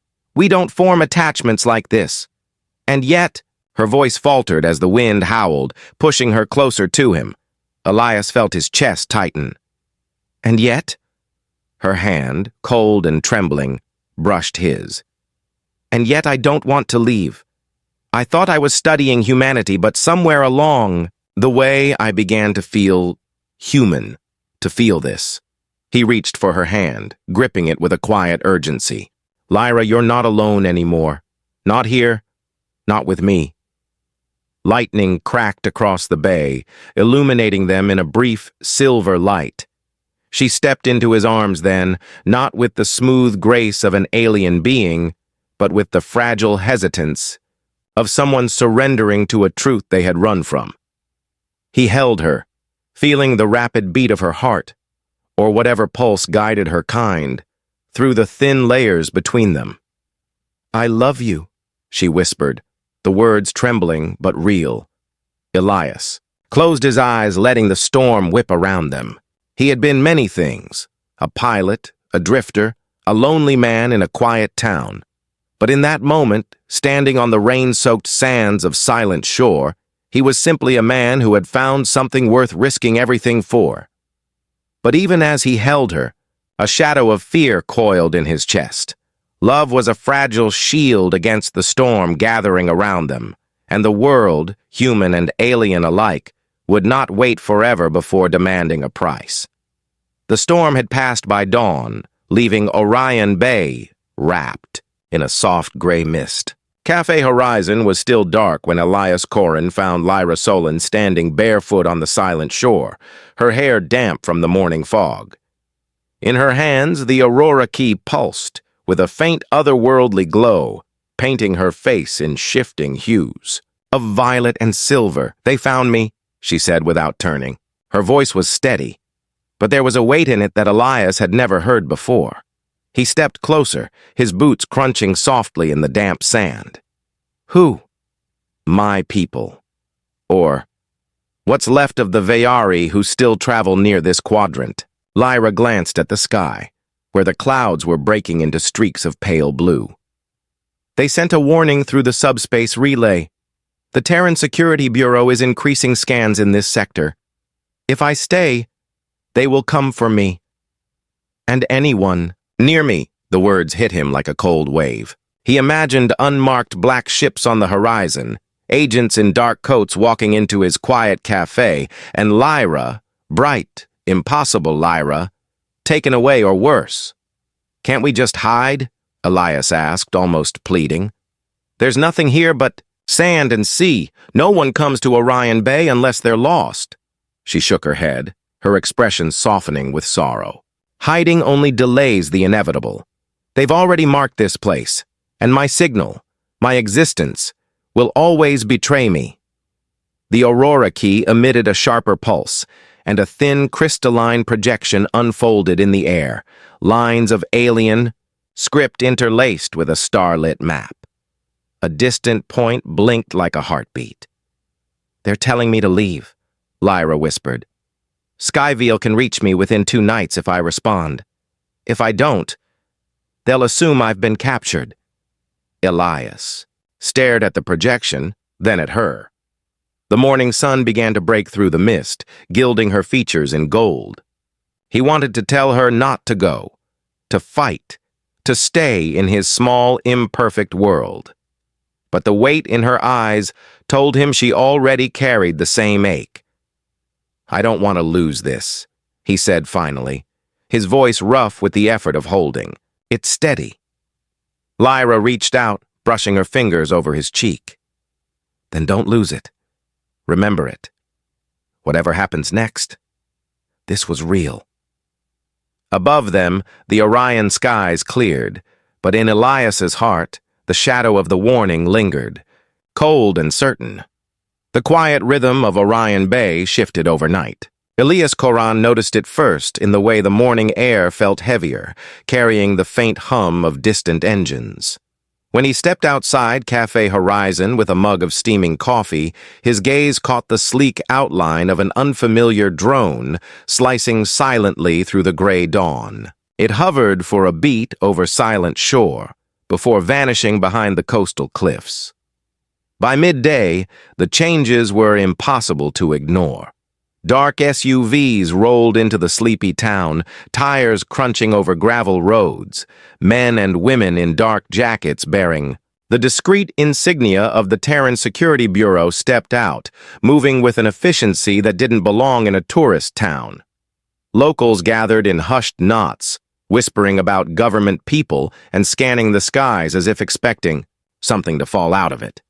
form attachments like this. And yet," her voice faltered as the wind howled, pushing her closer to him. Elias felt his chest tighten. "And yet?" Her hand, cold and trembling, brushed his. "And yet I don't want to leave. I thought I was studying humanity, but somewhere along the way I began to feel human, to feel this." He reached for her hand, gripping it with a quiet urgency. "Lyra, you're not alone anymore. Not here, not with me." Lightning cracked across the bay, illuminating them in a brief silver light. She stepped into his arms then, not with the smooth grace of an alien being, but with the fragile hesitance of someone surrendering to a truth they had run from. He held her, feeling the rapid beat of her heart, or whatever pulse guided her kind, through the thin layers between them. "I love you," she whispered, the words trembling but real. Elias closed his eyes, letting the storm whip around them. He had been many things, a pilot, a drifter, a lonely man in a quiet town. But in that moment, standing on the rain-soaked sands of Silent Shore, he was simply a man who had found something worth risking everything for. But even as he held her, a shadow of fear coiled in his chest. Love was a fragile shield against the storm gathering around them, and the world, human and alien alike, would not wait forever before demanding a price. The storm had passed by dawn, leaving Orion Bay wrapped in a soft gray mist. Café Horizon was still dark when Elias Korran found Lyra Solon standing barefoot on the silent shore, her hair damp from the morning fog. In her hands, the Aurora key pulsed, with a faint otherworldly glow, painting her face in shifting hues. "Of violet and silver, they found me," she said without turning. Her voice was steady, but there was a weight in it that Elias had never heard before. He stepped closer, his boots crunching softly in the damp sand. "Who?" "My people. Or, what's left of the Vayari who still travel near this quadrant." Lyra glanced at the sky, where the clouds were breaking into streaks of pale blue. "They sent a warning through the subspace relay. The Terran Security Bureau is increasing scans in this sector. If I stay, they will come for me. And anyone near me." The words hit him like a cold wave. He imagined unmarked black ships on the horizon, agents in dark coats walking into his quiet cafe, and Lyra, bright, impossible Lyra, taken away or worse. "Can't we just hide?" Elias asked, almost pleading. There's nothing here but sand and sea. No one comes to Orion Bay unless they're lost." She shook her head, her expression softening with sorrow. "Hiding only delays the inevitable. They've already marked this place, and my signal, my existence, will always betray me." The Aurora key emitted a sharper pulse, and a thin crystalline projection unfolded in the air, lines of alien script interlaced with a starlit map. A distant point blinked like a heartbeat. "They're telling me to leave," Lyra whispered. "Skyveil can reach me within 2 nights if I respond. If I don't, they'll assume I've been captured." Elias stared at the projection, then at her. The morning sun began to break through the mist, gilding her features in gold. He wanted to tell her not to go, to fight, to stay in his small, imperfect world. But the weight in her eyes told him she already carried the same ache. "I don't want to lose this," he said finally, his voice rough with the effort of holding. "It's steady." Lyra reached out, brushing her fingers over his cheek. "Then don't lose it. Remember it. Whatever happens next, this was real." Above them, the Orion skies cleared, but in Elias's heart, the shadow of the warning lingered, cold and certain. The quiet rhythm of Orion Bay shifted overnight. Elias Korran noticed it first in the way the morning air felt heavier, carrying the faint hum of distant engines. When he stepped outside Café Horizon with a mug of steaming coffee, his gaze caught the sleek outline of an unfamiliar drone slicing silently through the gray dawn. It hovered for a beat over silent shore, before vanishing behind the coastal cliffs. By midday, the changes were impossible to ignore. Dark SUVs rolled into the sleepy town, tires crunching over gravel roads, men and women in dark jackets bearing the discreet insignia of the Terran Security Bureau stepped out, moving with an efficiency that didn't belong in a tourist town. Locals gathered in hushed knots, whispering about government people and scanning the skies as if expecting something to fall out of it.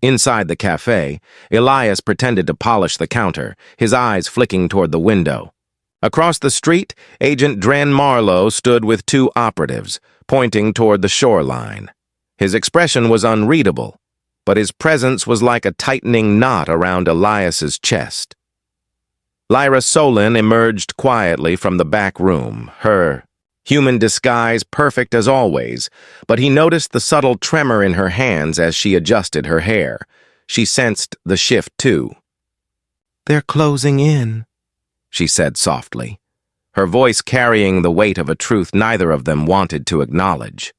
Inside the cafe, Elias pretended to polish the counter, his eyes flicking toward the window. Across the street, Agent Dren Marlowe stood with 2 operatives, pointing toward the shoreline. His expression was unreadable, but his presence was like a tightening knot around Elias's chest. Lyra Solin emerged quietly from the back room, her human disguise perfect as always, but he noticed the subtle tremor in her hands as she adjusted her hair. She sensed the shift, too. "They're closing in," she said softly, her voice carrying the weight of a truth neither of them wanted to acknowledge.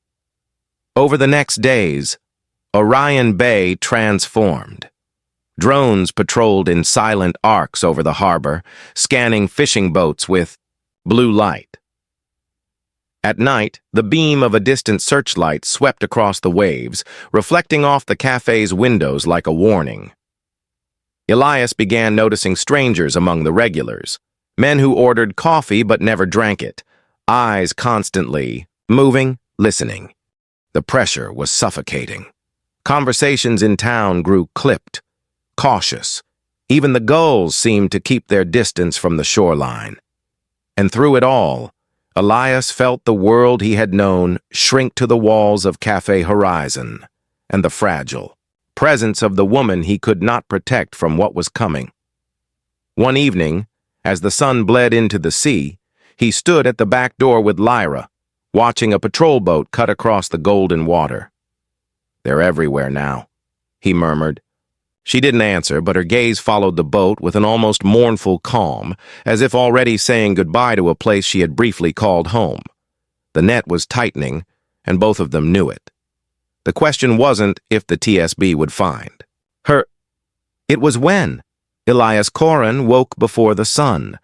Over the next days, Orion Bay transformed. Drones patrolled in silent arcs over the harbor, scanning fishing boats with blue light. At night, the beam of a distant searchlight swept across the waves, reflecting off the cafe's windows like a warning. Elias began noticing strangers among the regulars, men who ordered coffee but never drank it, eyes constantly moving, listening. The pressure was suffocating. Conversations in town grew clipped, cautious. Even the gulls seemed to keep their distance from the shoreline. And through it all, Elias felt the world he had known shrink to the walls of Café Horizon and the fragile presence of the woman he could not protect from what was coming. One evening, as the sun bled into the sea, he stood at the back door with Lyra, watching a patrol boat cut across the golden water. "They're everywhere now," he murmured. She didn't answer, but her gaze followed the boat with an almost mournful calm, as if already saying goodbye to a place she had briefly called home. The net was tightening, and both of them knew it. The question wasn't if the TSB would find her. It was when. Elias Korran woke before the sun,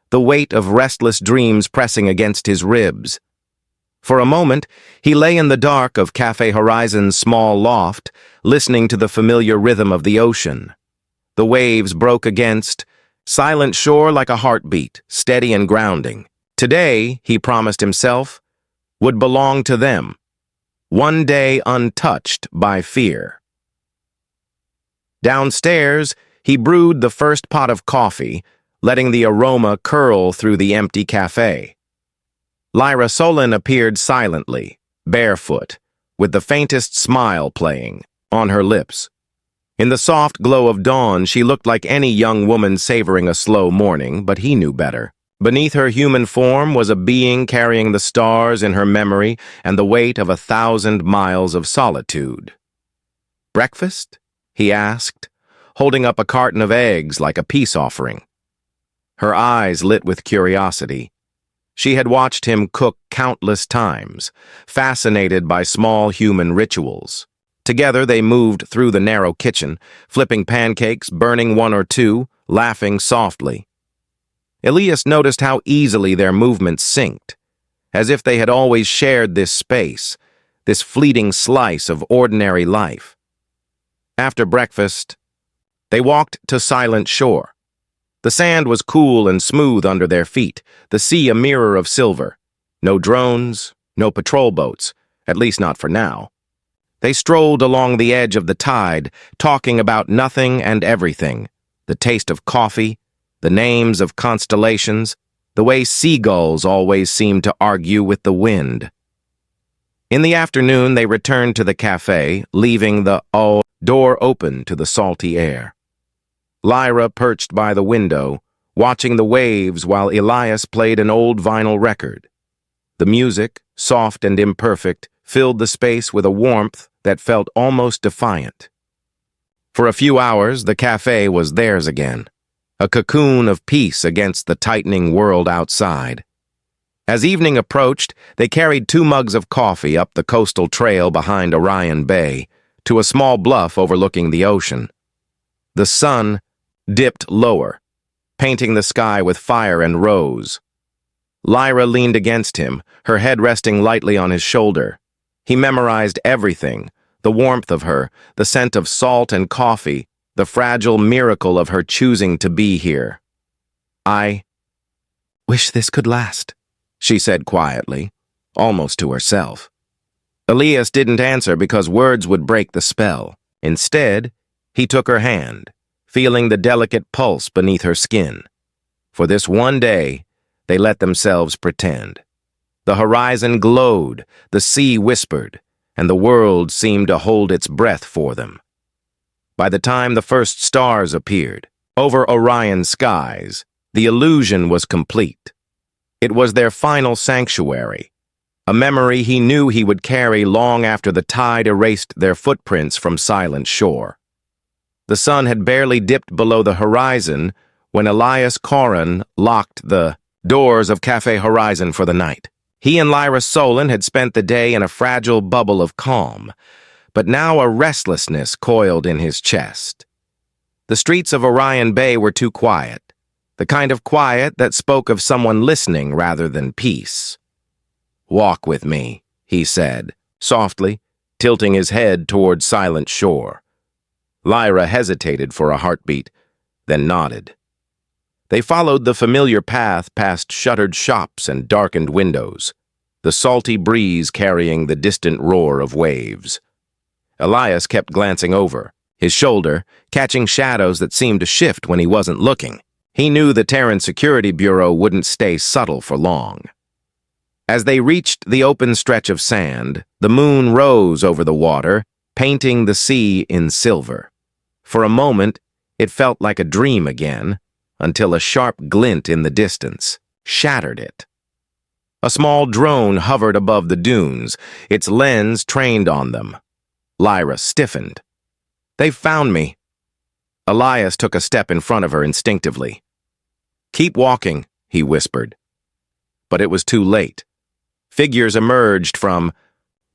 the weight of restless dreams pressing against his ribs. For a moment, he lay in the dark of Café Horizon's small loft, listening to the familiar rhythm of the ocean. The waves broke against silent shore like a heartbeat, steady and grounding. Today, he promised himself, would belong to them. one day untouched by fear. Downstairs, he brewed the first pot of coffee, letting the aroma curl through the empty cafe. Lyra Solon appeared silently, barefoot, with the faintest smile playing on her lips. In the soft glow of dawn, she looked like any young woman savoring a slow morning, but he knew better. Beneath her human form was a being carrying the stars in her memory and the weight of 1,000 miles of solitude. "Breakfast?" he asked, holding up a carton of eggs like a peace offering. Her eyes lit with curiosity. She had watched him cook countless times, fascinated by small human rituals. Together they moved through the narrow kitchen, flipping pancakes, burning one or two, laughing softly. Elias noticed how easily their movements synced, as if they had always shared this space, this fleeting slice of ordinary life. After breakfast, they walked to Silent Shore. The sand was cool and smooth under their feet, the sea a mirror of silver. No drones, no patrol boats, at least not for now. They strolled along the edge of the tide, talking about nothing and everything, the taste of coffee, the names of constellations, the way seagulls always seem to argue with the wind. In the afternoon, they returned to the cafe, leaving the door open to the salty air. Lyra perched by the window, watching the waves while Elias played an old vinyl record. The music, soft and imperfect, filled the space with a warmth that felt almost defiant. For a few hours, the cafe was theirs again, a cocoon of peace against the tightening world outside. As evening approached, they carried 2 mugs of coffee up the coastal trail behind Orion Bay to a small bluff overlooking the ocean. The sun dipped lower, painting the sky with fire and rose. Lyra leaned against him, her head resting lightly on his shoulder. He memorized everything, the warmth of her, the scent of salt and coffee, the fragile miracle of her choosing to be here. "I wish this could last," she said quietly, almost to herself. Elias didn't answer because words would break the spell. Instead, he took her hand, feeling the delicate pulse beneath her skin. For this one day, they let themselves pretend. The horizon glowed, the sea whispered, and the world seemed to hold its breath for them. By the time the first stars appeared, over Orion Skies, the illusion was complete. It was their final sanctuary, a memory he knew he would carry long after the tide erased their footprints from Silent Shore. The sun had barely dipped below the horizon when Elias Korran locked the doors of Café Horizon for the night. He and Lyra Solon had spent the day in a fragile bubble of calm, but now a restlessness coiled in his chest. The streets of Orion Bay were too quiet, the kind of quiet that spoke of someone listening rather than peace. "Walk with me," he said, softly, tilting his head toward Silent Shore. Lyra hesitated for a heartbeat, then nodded. They followed the familiar path past shuttered shops and darkened windows, the salty breeze carrying the distant roar of waves. Elias kept glancing over, his shoulder catching shadows that seemed to shift when he wasn't looking. He knew the Terran Security Bureau wouldn't stay subtle for long. As they reached the open stretch of sand, the moon rose over the water, painting the sea in silver. For a moment, it felt like a dream again, until a sharp glint in the distance shattered it. A small drone hovered above the dunes, its lens trained on them. Lyra stiffened. "They've found me." Elias took a step in front of her instinctively. "Keep walking," he whispered. But it was too late. Figures emerged from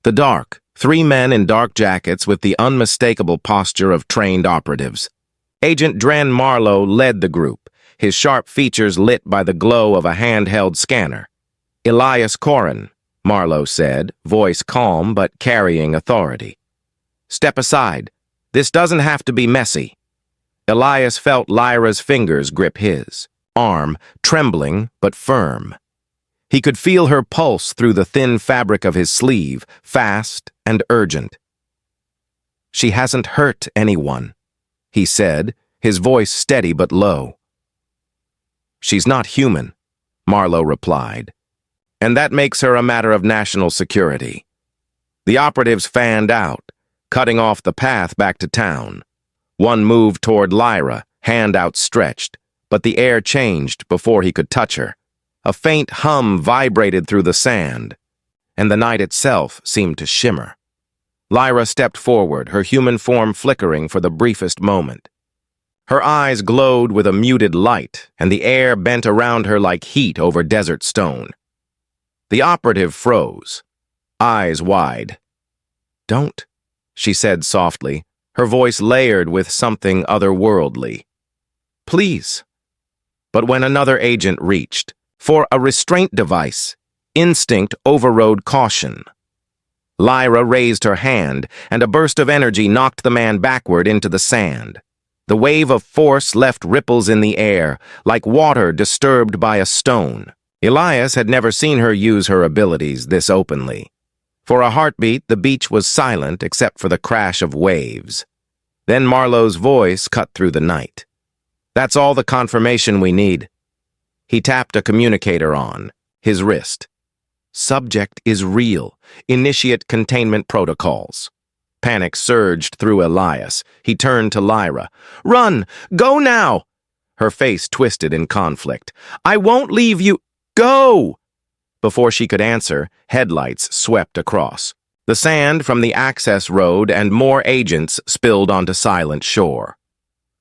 the dark, 3 men in dark jackets with the unmistakable posture of trained operatives. Agent Dren Marlowe led the group, his sharp features lit by the glow of a handheld scanner. "Elias Korran," Marlowe said, voice calm but carrying authority. "Step aside. This doesn't have to be messy." Elias felt Lyra's fingers grip his, arm trembling but firm. He could feel her pulse through the thin fabric of his sleeve, fast and urgent. "She hasn't hurt anyone," he said, his voice steady but low. "She's not human," Marlowe replied. "And that makes her a matter of national security." The operatives fanned out, cutting off the path back to town. One moved toward Lyra, hand outstretched, but the air changed before he could touch her. A faint hum vibrated through the sand, and the night itself seemed to shimmer. Lyra stepped forward, her human form flickering for the briefest moment. Her eyes glowed with a muted light, and the air bent around her like heat over desert stone. The operative froze, eyes wide. "Don't," she said softly, her voice layered with something otherworldly. "Please." But when another agent reached, for a restraint device, instinct overrode caution. Lyra raised her hand, and a burst of energy knocked the man backward into the sand. The wave of force left ripples in the air, like water disturbed by a stone. Elias had never seen her use her abilities this openly. For a heartbeat, the beach was silent except for the crash of waves. Then Marlowe's voice cut through the night. "That's all the confirmation we need." He tapped a communicator on his wrist. "Subject is real. Initiate containment protocols." Panic surged through Elias. He turned to Lyra. "Run! Go now!" Her face twisted in conflict. "I won't leave you. Go!" Before she could answer, headlights swept across. The sand from the access road and more agents spilled onto silent shore.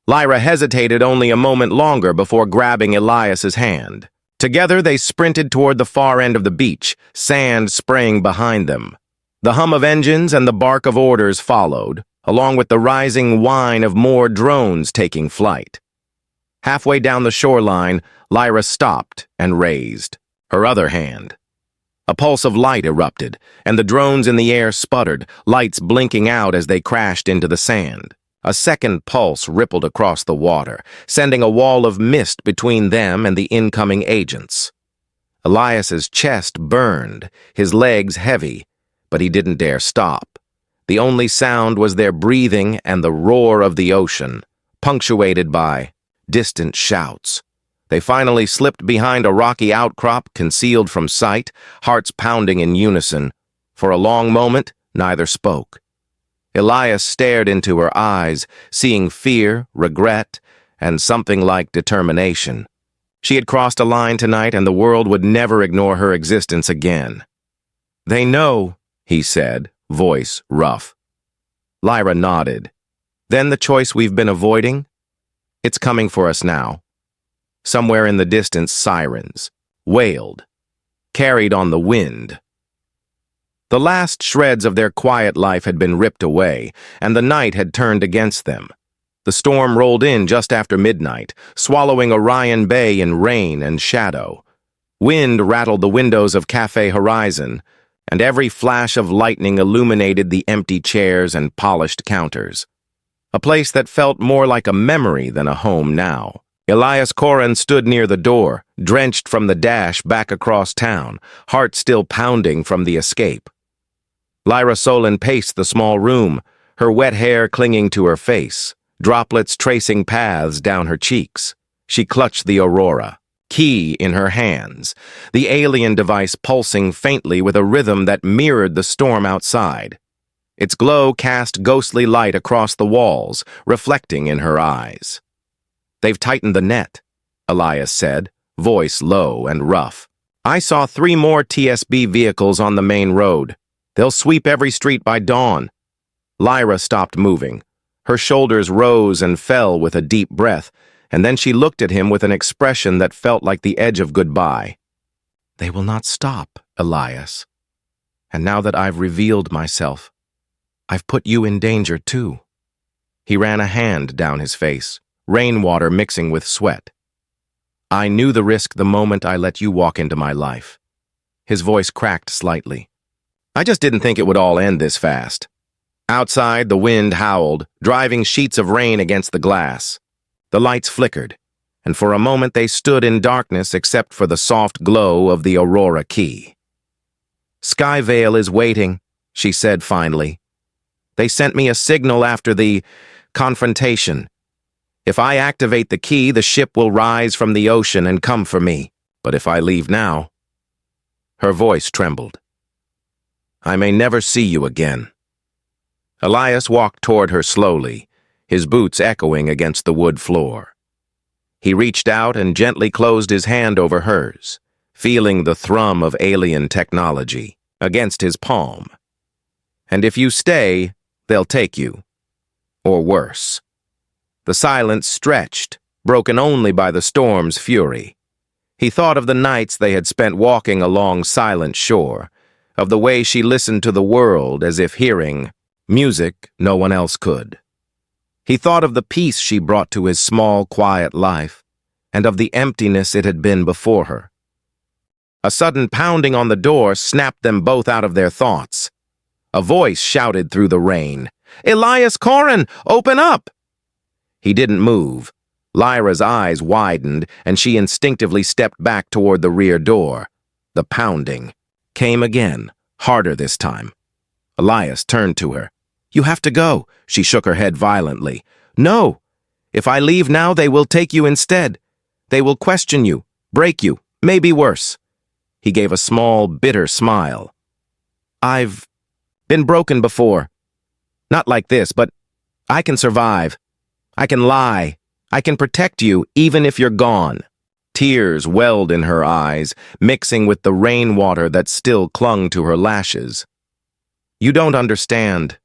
Lyra hesitated only a moment longer before grabbing Elias's hand. Together they sprinted toward the far end of the beach, sand spraying behind them. The hum of engines and the bark of orders followed, along with the rising whine of more drones taking flight. Halfway down the shoreline, Lyra stopped and raised her other hand. A pulse of light erupted, and the drones in the air sputtered, lights blinking out as they crashed into the sand. A second pulse rippled across the water, sending a wall of mist between them and the incoming agents. Elias's chest burned, his legs heavy, but he didn't dare stop. The only sound was their breathing and the roar of the ocean, punctuated by distant shouts. They finally slipped behind a rocky outcrop concealed from sight, hearts pounding in unison. For a long moment, neither spoke. Elias stared into her eyes, seeing fear, regret, and something like determination. She had crossed a line tonight, and the world would never ignore her existence again. "They know," he said, voice rough. Lyra nodded. "Then the choice we've been avoiding? It's coming for us now." Somewhere in the distance, sirens wailed, carried on the wind. The last shreds of their quiet life had been ripped away, and the night had turned against them. The storm rolled in just after midnight, swallowing Orion Bay in rain and shadow. Wind rattled the windows of Café Horizon, and every flash of lightning illuminated the empty chairs and polished counters. A place that felt more like a memory than a home now. Elias Korran stood near the door, drenched from the dash back across town, heart still pounding from the escape. Lyra Solon paced the small room, her wet hair clinging to her face, droplets tracing paths down her cheeks. She clutched the Aurora, key in her hands, the alien device pulsing faintly with a rhythm that mirrored the storm outside. Its glow cast ghostly light across the walls, reflecting in her eyes. "They've tightened the net," Elias said, voice low and rough. "I saw 3 more TSB vehicles on the main road. They'll sweep every street by dawn." Lyra stopped moving. Her shoulders rose and fell with a deep breath, and then she looked at him with an expression that felt like the edge of goodbye. "They will not stop, Elias. And now that I've revealed myself, I've put you in danger too." He ran a hand down his face, rainwater mixing with sweat. "I knew the risk the moment I let you walk into my life." His voice cracked slightly. "I just didn't think it would all end this fast." Outside, the wind howled, driving sheets of rain against the glass. The lights flickered, and for a moment they stood in darkness except for the soft glow of the Aurora Key. "Skyvale is waiting," she said finally. "They sent me a signal after the confrontation. If I activate the key, the ship will rise from the ocean and come for me. But if I leave now..." Her voice trembled. "I may never see you again." Elias walked toward her slowly, his boots echoing against the wood floor. He reached out and gently closed his hand over hers, feeling the thrum of alien technology against his palm. "And if you stay, they'll take you. Or worse." The silence stretched, broken only by the storm's fury. He thought of the nights they had spent walking along silent shore, of the way she listened to the world as if hearing music no one else could. He thought of the peace she brought to his small, quiet life, and of the emptiness it had been before her. A sudden pounding on the door snapped them both out of their thoughts. A voice shouted through the rain, "Elias Korran, open up!" He didn't move. Lyra's eyes widened, and she instinctively stepped back toward the rear door. The pounding came again, harder this time. Elias turned to her. "You have to go." She shook her head violently. "No. If I leave now, they will take you instead. They will question you, break you, maybe worse." He gave a small, bitter smile. "I've been broken before. Not like this, but I can survive. I can lie. I can protect you even if you're gone." Tears welled in her eyes, mixing with the rainwater that still clung to her lashes. "You don't understand.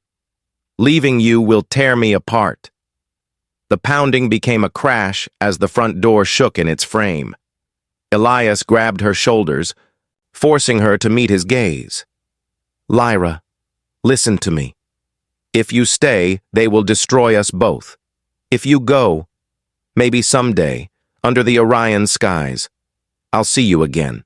Leaving you will tear me apart." The pounding became a crash as the front door shook in its frame. Elias grabbed her shoulders, forcing her to meet his gaze. "Lyra, listen to me. If you stay, they will destroy us both. If you go, maybe someday, under the Orion skies, I'll see you again."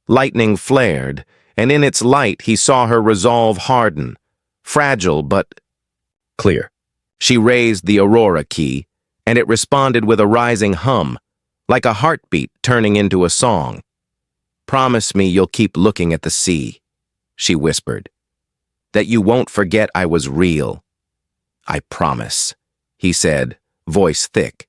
Lightning flared, and in its light he saw her resolve harden, fragile but clear. She raised the Aurora Key, and it responded with a rising hum, like a heartbeat turning into a song. "Promise me you'll keep looking at the sea," she whispered. "That you won't forget I was real." "I promise," he said, voice thick.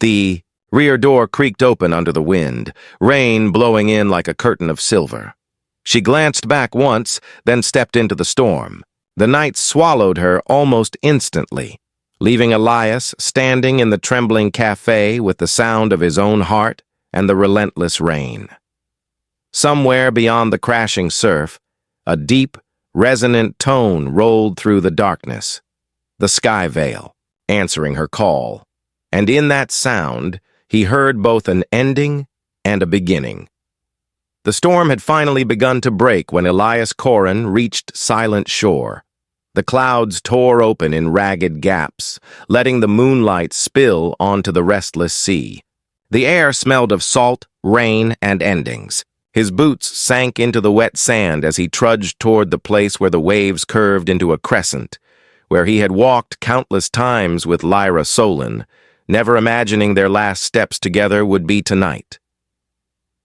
The rear door creaked open under the wind, rain blowing in like a curtain of silver. She glanced back once, then stepped into the storm. The night swallowed her almost instantly, leaving Elias standing in the trembling cafe with the sound of his own heart and the relentless rain. Somewhere beyond the crashing surf, a deep, resonant tone rolled through the darkness. The Skyvale, answering her call. And in that sound, he heard both an ending and a beginning. The storm had finally begun to break when Elias Korran reached silent shore. The clouds tore open in ragged gaps, letting the moonlight spill onto the restless sea. The air smelled of salt, rain, and endings. His boots sank into the wet sand as he trudged toward the place where the waves curved into a crescent, where he had walked countless times with Lyra Solon, never imagining their last steps together would be tonight.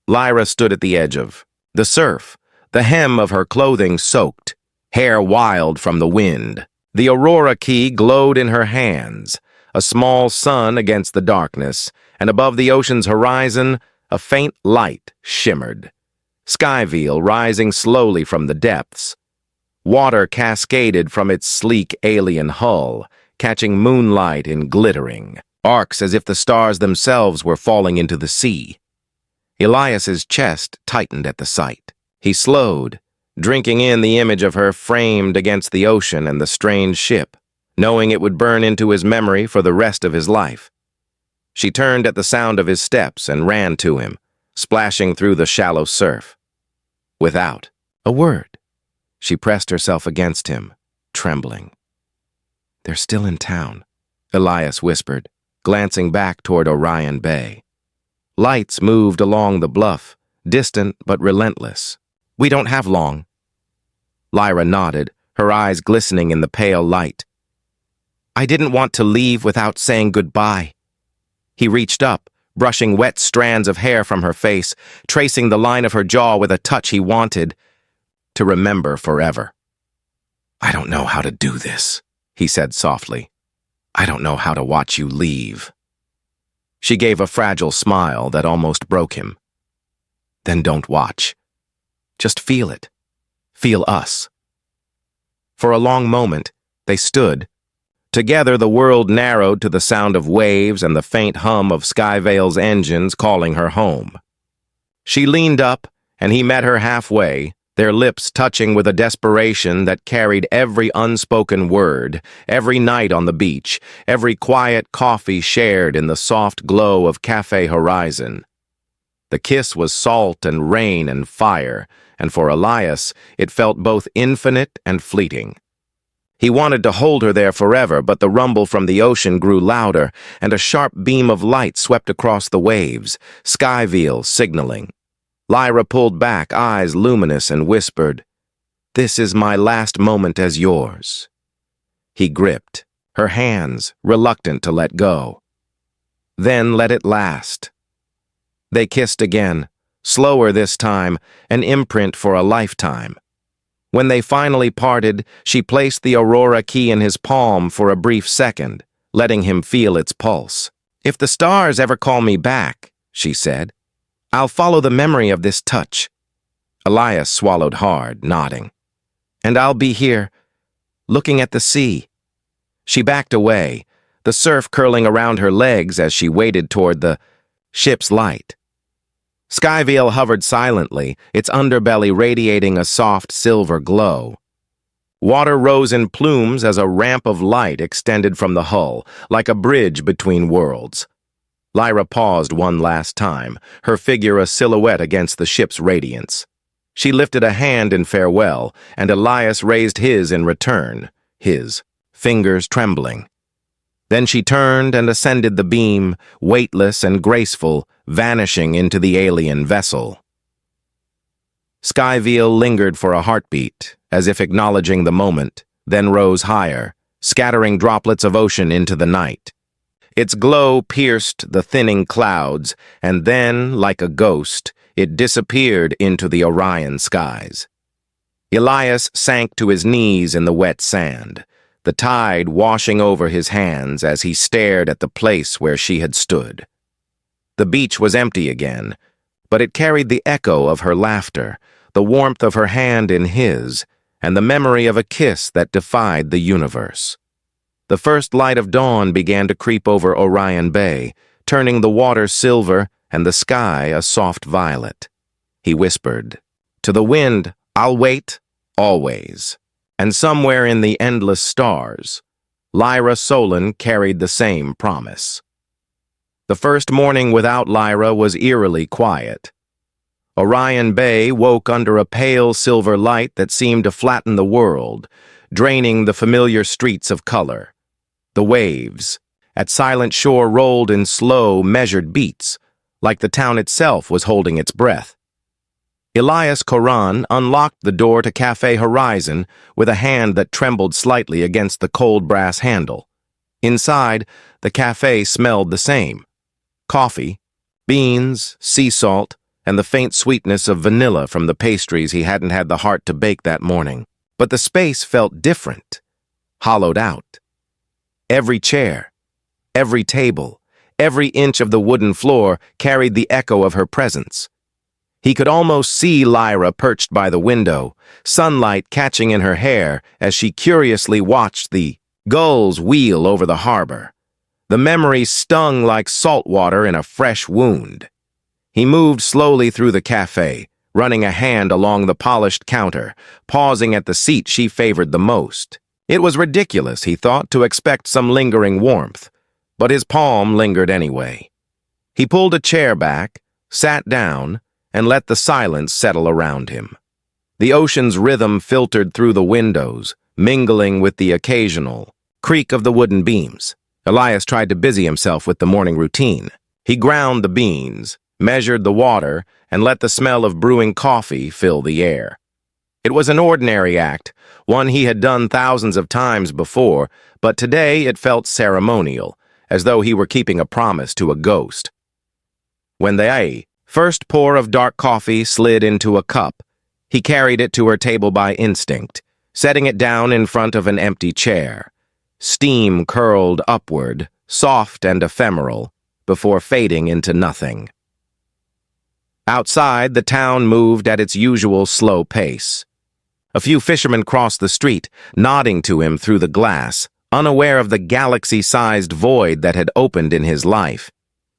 Lyra stood at the edge of the surf, the hem of her clothing soaked, hair wild from the wind. The Aurora Key glowed in her hands, a small sun against the darkness, and above the ocean's horizon, a faint light shimmered. Skyvale rising slowly from the depths. Water cascaded from its sleek alien hull, catching moonlight in glittering arcs as if the stars themselves were falling into the sea. Elias's chest tightened at the sight. He slowed, drinking in the image of her framed against the ocean and the strange ship, knowing it would burn into his memory for the rest of his life. She turned at the sound of his steps and ran to him, splashing through the shallow surf. Without a word, she pressed herself against him, trembling. "They're still in town," Elias whispered, glancing back toward Orion Bay. Lights moved along the bluff, distant but relentless. "We don't have long." Lyra nodded, her eyes glistening in the pale light. "I didn't want to leave without saying goodbye." He reached up, brushing wet strands of hair from her face, tracing the line of her jaw with a touch he wanted to remember forever. "I don't know how to do this," he said softly. "I don't know how to watch you leave." She gave a fragile smile that almost broke him. "Then don't watch. Just feel it. Feel us." For a long moment, they stood. Together, the world narrowed to the sound of waves and the faint hum of Skyvale's engines calling her home. She leaned up, and he met her halfway, their lips touching with a desperation that carried every unspoken word, every night on the beach, every quiet coffee shared in the soft glow of Café Horizon. The kiss was salt and rain and fire, and for Elias, it felt both infinite and fleeting. He wanted to hold her there forever, but the rumble from the ocean grew louder, and a sharp beam of light swept across the waves, Skyvale signaling. Lyra pulled back, eyes luminous, and whispered, "This is my last moment as yours." He gripped, her hands reluctant to let go. Then let it last. They kissed again, slower this time, an imprint for a lifetime. When they finally parted, she placed the Aurora key in his palm for a brief second, letting him feel its pulse. "If the stars ever call me back," she said, "I'll follow the memory of this touch." Elias swallowed hard, nodding. "And I'll be here, looking at the sea." She backed away, the surf curling around her legs as she waded toward the ship's light. Skyvale hovered silently, its underbelly radiating a soft silver glow. Water rose in plumes as a ramp of light extended from the hull, like a bridge between worlds. Lyra paused one last time, her figure a silhouette against the ship's radiance. She lifted a hand in farewell, and Elias raised his in return, his fingers trembling. Then she turned and ascended the beam, weightless and graceful, vanishing into the alien vessel. Skyvale lingered for a heartbeat, as if acknowledging the moment, then rose higher, scattering droplets of ocean into the night. Its glow pierced the thinning clouds, and then, like a ghost, it disappeared into the Orion skies. Elias sank to his knees in the wet sand, the tide washing over his hands as he stared at the place where she had stood. The beach was empty again, but it carried the echo of her laughter, the warmth of her hand in his, and the memory of a kiss that defied the universe. The first light of dawn began to creep over Orion Bay, turning the water silver and the sky a soft violet. He whispered, "To the wind, I'll wait, always." And somewhere in the endless stars, Lyra Solon carried the same promise. The first morning without Lyra was eerily quiet. Orion Bay woke under a pale silver light that seemed to flatten the world, draining the familiar streets of color. The waves at Silent Shore rolled in slow, measured beats, like the town itself was holding its breath. Elias Korran unlocked the door to Café Horizon with a hand that trembled slightly against the cold brass handle. Inside, the cafe smelled the same. Coffee, beans, sea salt, and the faint sweetness of vanilla from the pastries he hadn't had the heart to bake that morning. But the space felt different, hollowed out. Every chair, every table, every inch of the wooden floor carried the echo of her presence. He could almost see Lyra perched by the window, sunlight catching in her hair as she curiously watched the gulls wheel over the harbor. The memory stung like salt water in a fresh wound. He moved slowly through the cafe, running a hand along the polished counter, pausing at the seat she favored the most. It was ridiculous, he thought, to expect some lingering warmth, but his palm lingered anyway. He pulled a chair back, sat down, and let the silence settle around him. The ocean's rhythm filtered through the windows, mingling with the occasional creak of the wooden beams. Elias tried to busy himself with the morning routine. He ground the beans, measured the water, and let the smell of brewing coffee fill the air. It was an ordinary act, one he had done thousands of times before, but today it felt ceremonial, as though he were keeping a promise to a ghost. When the first pour of dark coffee slid into a cup, he carried it to her table by instinct, setting it down in front of an empty chair. Steam curled upward, soft and ephemeral, before fading into nothing. Outside, the town moved at its usual slow pace. A few fishermen crossed the street, nodding to him through the glass, unaware of the galaxy-sized void that had opened in his life.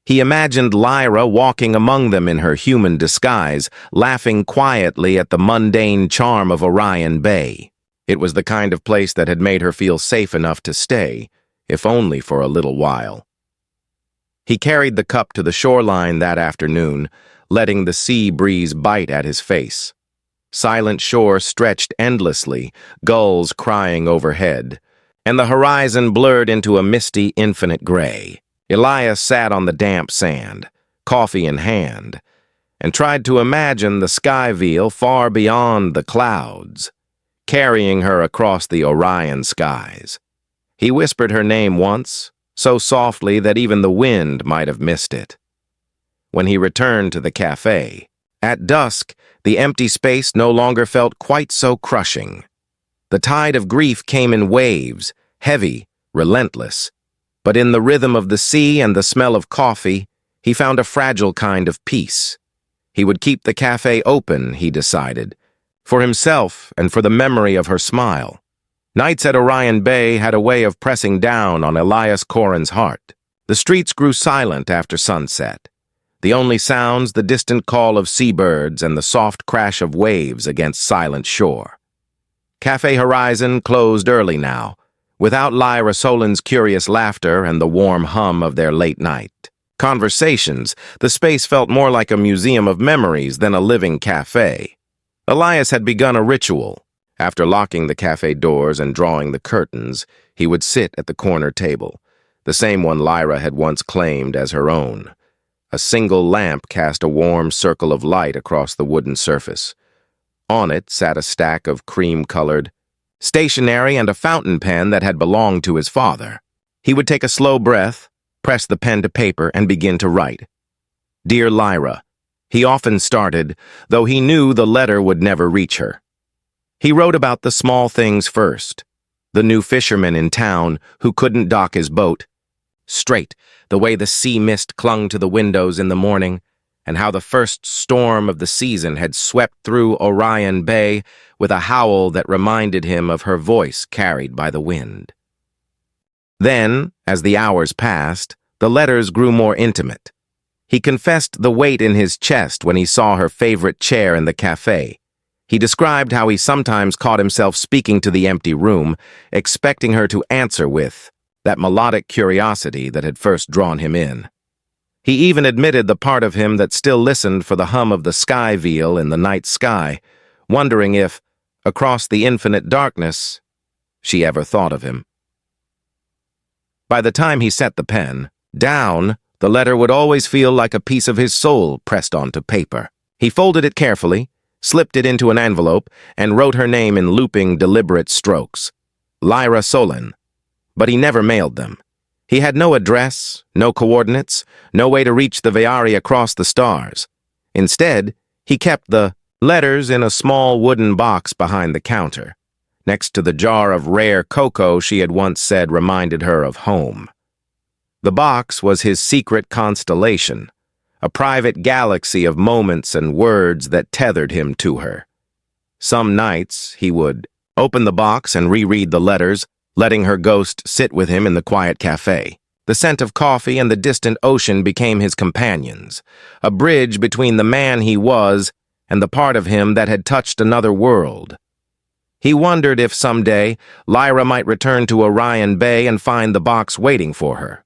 He imagined Lyra walking among them in her human disguise, laughing quietly at the mundane charm of Orion Bay. It was the kind of place that had made her feel safe enough to stay, if only for a little while. He carried the cup to the shoreline that afternoon, letting the sea breeze bite at his face. Silent shore stretched endlessly, gulls crying overhead, and the horizon blurred into a misty, infinite gray. Elias sat on the damp sand, coffee in hand, and tried to imagine the sky veil far beyond the clouds, carrying her across the Orion skies. He whispered her name once, so softly that even the wind might have missed it. When he returned to the cafe, at dusk, the empty space no longer felt quite so crushing. The tide of grief came in waves, heavy, relentless. But in the rhythm of the sea and the smell of coffee, he found a fragile kind of peace. He would keep the cafe open, he decided, for himself and for the memory of her smile. Nights at Orion Bay had a way of pressing down on Elias Korran's heart. The streets grew silent after sunset. The only sounds, the distant call of seabirds and the soft crash of waves against silent shore. Café Horizon closed early now, without Lyra Solin's curious laughter and the warm hum of their late night conversations. The space felt more like a museum of memories than a living cafe. Elias had begun a ritual. After locking the cafe doors and drawing the curtains, he would sit at the corner table, the same one Lyra had once claimed as her own. A single lamp cast a warm circle of light across the wooden surface. On it sat a stack of cream-colored stationery and a fountain pen that had belonged to his father. He would take a slow breath, press the pen to paper, and begin to write. Dear Lyra, he often started, though he knew the letter would never reach her. He wrote about the small things first. The new fisherman in town who couldn't dock his boat. Straight, the way the sea mist clung to the windows in the morning, and how the first storm of the season had swept through Orion Bay with a howl that reminded him of her voice carried by the wind. Then, as the hours passed, the letters grew more intimate. He confessed the weight in his chest when he saw her favorite chair in the cafe. He described how he sometimes caught himself speaking to the empty room, expecting her to answer with that melodic curiosity that had first drawn him in. He even admitted the part of him that still listened for the hum of the sky veil in the night sky, wondering if, across the infinite darkness, she ever thought of him. By the time he set the pen down, the letter would always feel like a piece of his soul pressed onto paper. He folded it carefully, slipped it into an envelope, and wrote her name in looping, deliberate strokes. Lyra Solin. But he never mailed them. He had no address, no coordinates, no way to reach the Veari across the stars. Instead, he kept the letters in a small wooden box behind the counter, next to the jar of rare cocoa she had once said reminded her of home. The box was his secret constellation, a private galaxy of moments and words that tethered him to her. Some nights, he would open the box and reread the letters, letting her ghost sit with him in the quiet cafe. The scent of coffee and the distant ocean became his companions, a bridge between the man he was and the part of him that had touched another world. He wondered if someday Lyra might return to Orion Bay and find the box waiting for her.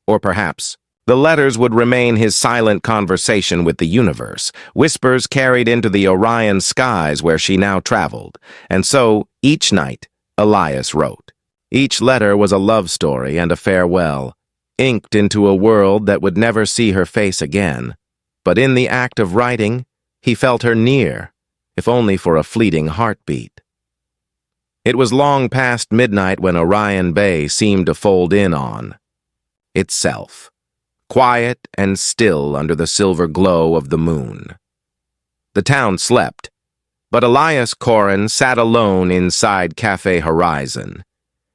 Or perhaps the letters would remain his silent conversation with the universe, whispers carried into the Orion skies where she now traveled. And so, each night, Elias wrote. Each letter was a love story and a farewell, inked into a world that would never see her face again. But in the act of writing, he felt her near, if only for a fleeting heartbeat. It was long past midnight when Orion Bay seemed to fold in on. itself, quiet and still under the silver glow of the moon. The town slept, but Elias Korran sat alone inside Café Horizon,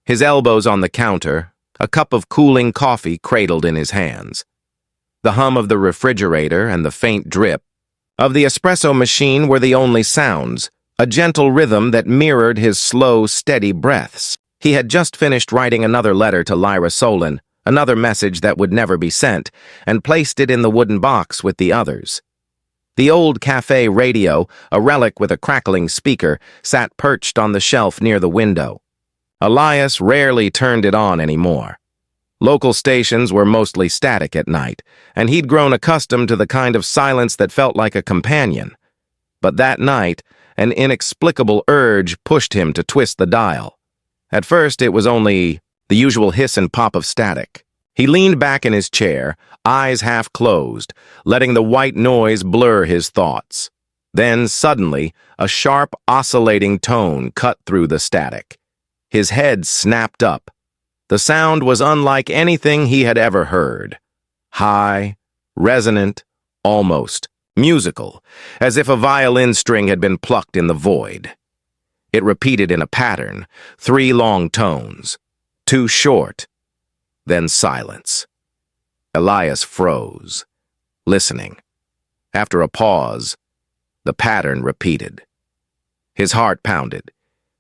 his elbows on the counter, a cup of cooling coffee cradled in his hands. The hum of the refrigerator and the faint drip of the espresso machine were the only sounds, a gentle rhythm that mirrored his slow, steady breaths. He had just finished writing another letter to Lyra Solon, another message that would never be sent, and placed it in the wooden box with the others. The old cafe radio, a relic with a crackling speaker, sat perched on the shelf near the window. Elias rarely turned it on anymore. Local stations were mostly static at night, and he'd grown accustomed to the kind of silence that felt like a companion. But that night, an inexplicable urge pushed him to twist the dial. At first, it was only the usual hiss and pop of static. He leaned back in his chair, eyes half closed, letting the white noise blur his thoughts. Then, suddenly, a sharp, oscillating tone cut through the static. His head snapped up. The sound was unlike anything he had ever heard. High, resonant, almost musical, as if a violin string had been plucked in the void. It repeated in a pattern, 3 long tones, 2 short, then silence. Elias froze, listening. After a pause, the pattern repeated. His heart pounded.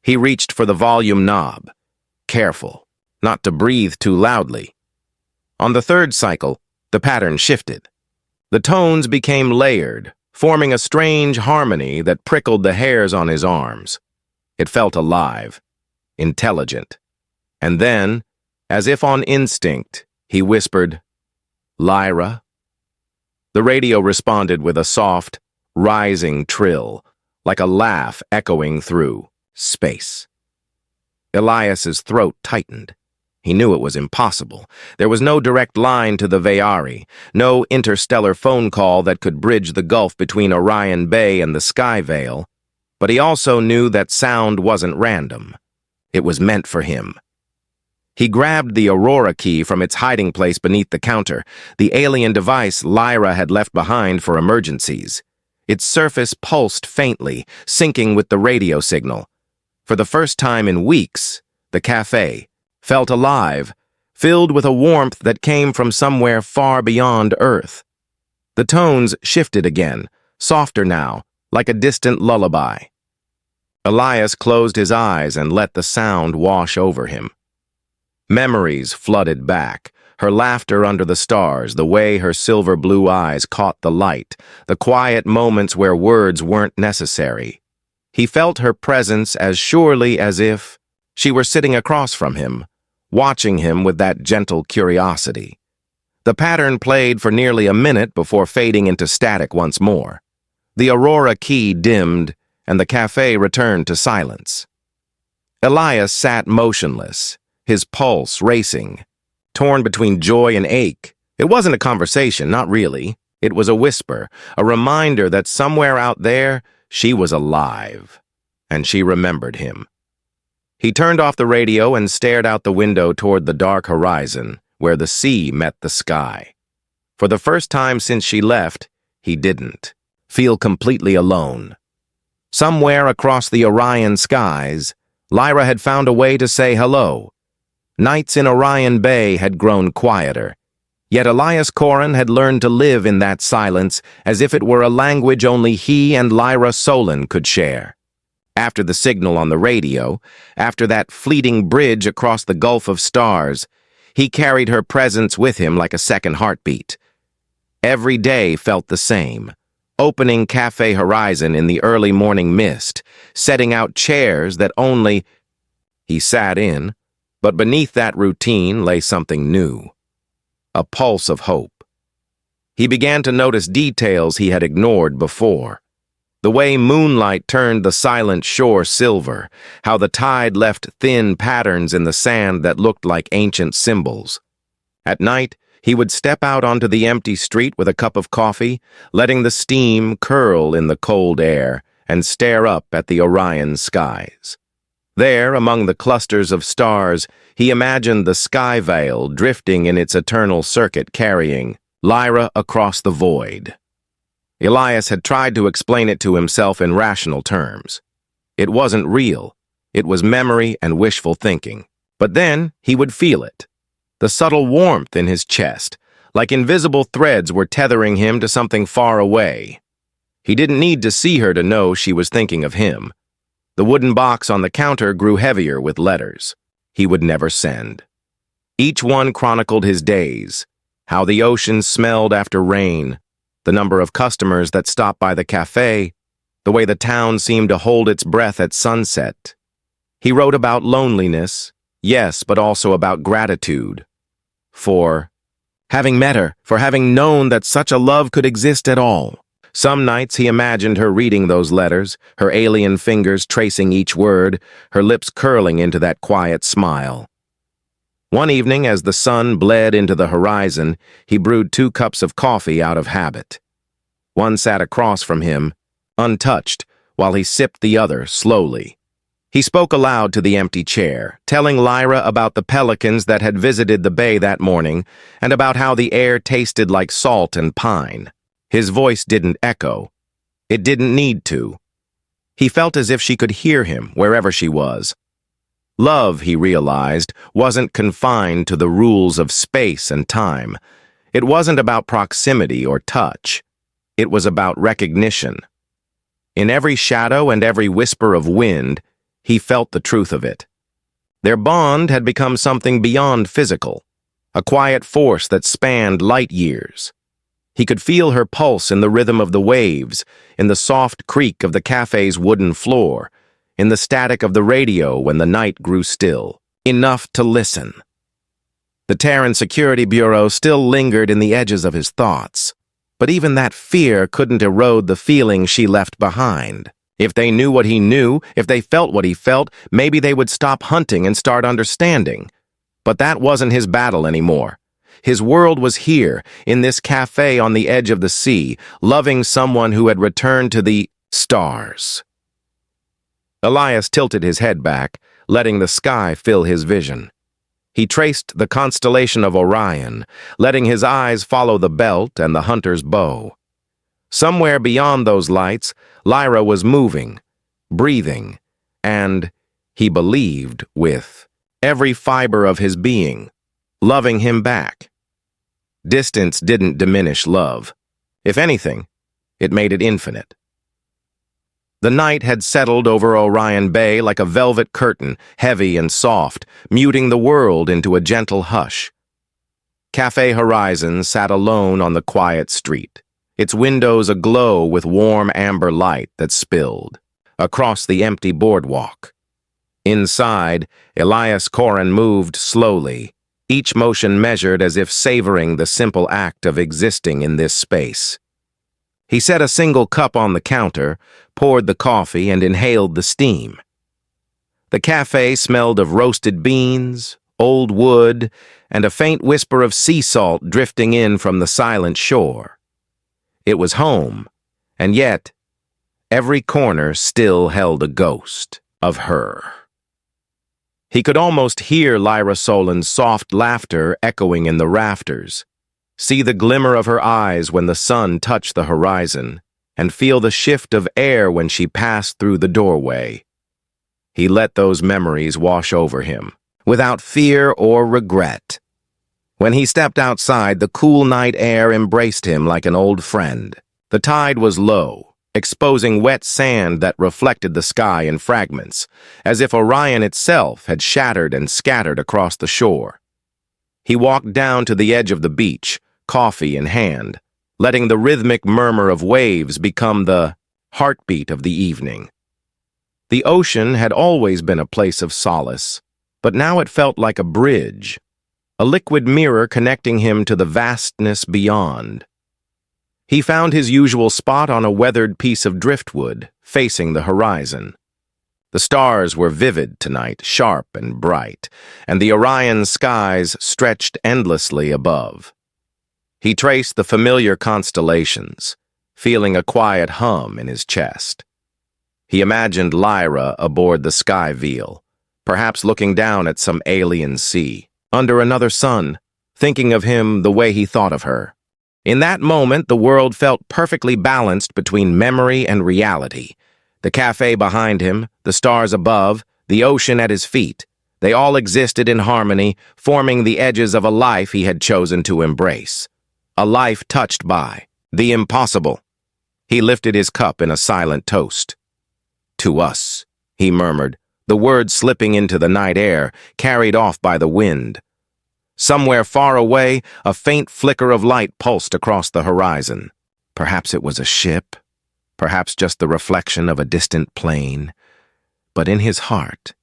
He reached for the volume knob, careful, not to breathe too loudly. On the 3rd cycle, the pattern shifted. The tones became layered, forming a strange harmony that prickled the hairs on his arms. It felt alive, intelligent. And then, as if on instinct, he whispered, "Lyra?" The radio responded with a soft, rising trill, like a laugh echoing through space. Elias's throat tightened. He knew it was impossible. There was no direct line to the Veyari, no interstellar phone call that could bridge the gulf between Orion Bay and the Sky Veil. But he also knew that sound wasn't random. It was meant for him. He grabbed the Aurora key from its hiding place beneath the counter, the alien device Lyra had left behind for emergencies. Its surface pulsed faintly, syncing with the radio signal. For the first time in weeks, the cafe felt alive, filled with a warmth that came from somewhere far beyond Earth. The tones shifted again, softer now, like a distant lullaby. Elias closed his eyes and let the sound wash over him. Memories flooded back, her laughter under the stars, the way her silver blue eyes caught the light, the quiet moments where words weren't necessary. He felt her presence as surely as if she were sitting across from him, watching him with that gentle curiosity. The pattern played for nearly a minute before fading into static once more. The Aurora key dimmed, and the cafe returned to silence. Elias sat motionless, his pulse racing, torn between joy and ache. It wasn't a conversation, not really. It was a whisper, a reminder that somewhere out there, she was alive, and she remembered him. He turned off the radio and stared out the window toward the dark horizon, where the sea met the sky. For the first time since she left, he didn't feel completely alone. Somewhere across the Orion skies, Lyra had found a way to say hello. Nights in Orion Bay had grown quieter, yet Elias Korran had learned to live in that silence as if it were a language only he and Lyra Solon could share. After the signal on the radio, after that fleeting bridge across the gulf of stars, he carried her presence with him like a second heartbeat. Every day felt the same, opening Café Horizon in the early morning mist, setting out chairs that only he sat in, but beneath that routine lay something new, a pulse of hope. He began to notice details he had ignored before. The way moonlight turned the silent shore silver, how the tide left thin patterns in the sand that looked like ancient symbols. At night, he would step out onto the empty street with a cup of coffee, letting the steam curl in the cold air, and stare up at the Orion skies. There, among the clusters of stars, he imagined the sky veil drifting in its eternal circuit carrying Lyra across the void. Elias had tried to explain it to himself in rational terms. It wasn't real. It was memory and wishful thinking. But then he would feel it. The subtle warmth in his chest, like invisible threads were tethering him to something far away. He didn't need to see her to know she was thinking of him. The wooden box on the counter grew heavier with letters he would never send. Each one chronicled his days, how the ocean smelled after rain, the number of customers that stopped by the cafe, the way the town seemed to hold its breath at sunset. He wrote about loneliness, yes, but also about gratitude. For having met her, for having known that such a love could exist at all. Some nights he imagined her reading those letters, her alien fingers tracing each word, her lips curling into that quiet smile. One evening, as the sun bled into the horizon, he brewed 2 cups of coffee out of habit. One sat across from him, untouched, while he sipped the other slowly. He spoke aloud to the empty chair, telling Lyra about the pelicans that had visited the bay that morning and about how the air tasted like salt and pine. His voice didn't echo. It didn't need to. He felt as if she could hear him wherever she was. Love, he realized, wasn't confined to the rules of space and time. It wasn't about proximity or touch. It was about recognition. In every shadow and every whisper of wind, he felt the truth of it. Their bond had become something beyond physical, a quiet force that spanned light years. He could feel her pulse in the rhythm of the waves, in the soft creak of the cafe's wooden floor, in the static of the radio when the night grew still, enough to listen. The Terran Security Bureau still lingered in the edges of his thoughts, but even that fear couldn't erode the feeling she left behind. If they knew what he knew, if they felt what he felt, maybe they would stop hunting and start understanding. But that wasn't his battle anymore. His world was here, in this cafe on the edge of the sea, loving someone who had returned to the stars. Elias tilted his head back, letting the sky fill his vision. He traced the constellation of Orion, letting his eyes follow the belt and the hunter's bow. Somewhere beyond those lights, Lyra was moving, breathing, and, he believed, with every fiber of his being, loving him back. Distance didn't diminish love. If anything, it made it infinite. The night had settled over Orion Bay like a velvet curtain, heavy and soft, muting the world into a gentle hush. Café Horizon sat alone on the quiet street, its windows aglow with warm amber light that spilled across the empty boardwalk. Inside, Elias Korran moved slowly, each motion measured as if savoring the simple act of existing in this space. He set a single cup on the counter, poured the coffee, and inhaled the steam. The cafe smelled of roasted beans, old wood, and a faint whisper of sea salt drifting in from the silent shore. It was home, and yet every corner still held a ghost of her. He could almost hear Lyra Solan's soft laughter echoing in the rafters, see the glimmer of her eyes when the sun touched the horizon, and feel the shift of air when she passed through the doorway. He let those memories wash over him, without fear or regret. When he stepped outside, the cool night air embraced him like an old friend. The tide was low, exposing wet sand that reflected the sky in fragments, as if Orion itself had shattered and scattered across the shore. He walked down to the edge of the beach, coffee in hand, letting the rhythmic murmur of waves become the heartbeat of the evening. The ocean had always been a place of solace, but now it felt like a bridge, a liquid mirror connecting him to the vastness beyond. He found his usual spot on a weathered piece of driftwood, facing the horizon. The stars were vivid tonight, sharp and bright, and the Orion skies stretched endlessly above. He traced the familiar constellations, feeling a quiet hum in his chest. He imagined Lyra aboard the sky veil, perhaps looking down at some alien sea, under another sun, thinking of him the way he thought of her. In that moment, the world felt perfectly balanced between memory and reality. The cafe behind him, the stars above, the ocean at his feet, they all existed in harmony, forming the edges of a life he had chosen to embrace. A life touched by the impossible. He lifted his cup in a silent toast. "To us," he murmured, the words slipping into the night air, carried off by the wind. Somewhere far away, a faint flicker of light pulsed across the horizon. Perhaps it was a ship, perhaps just the reflection of a distant plane. But in his heart,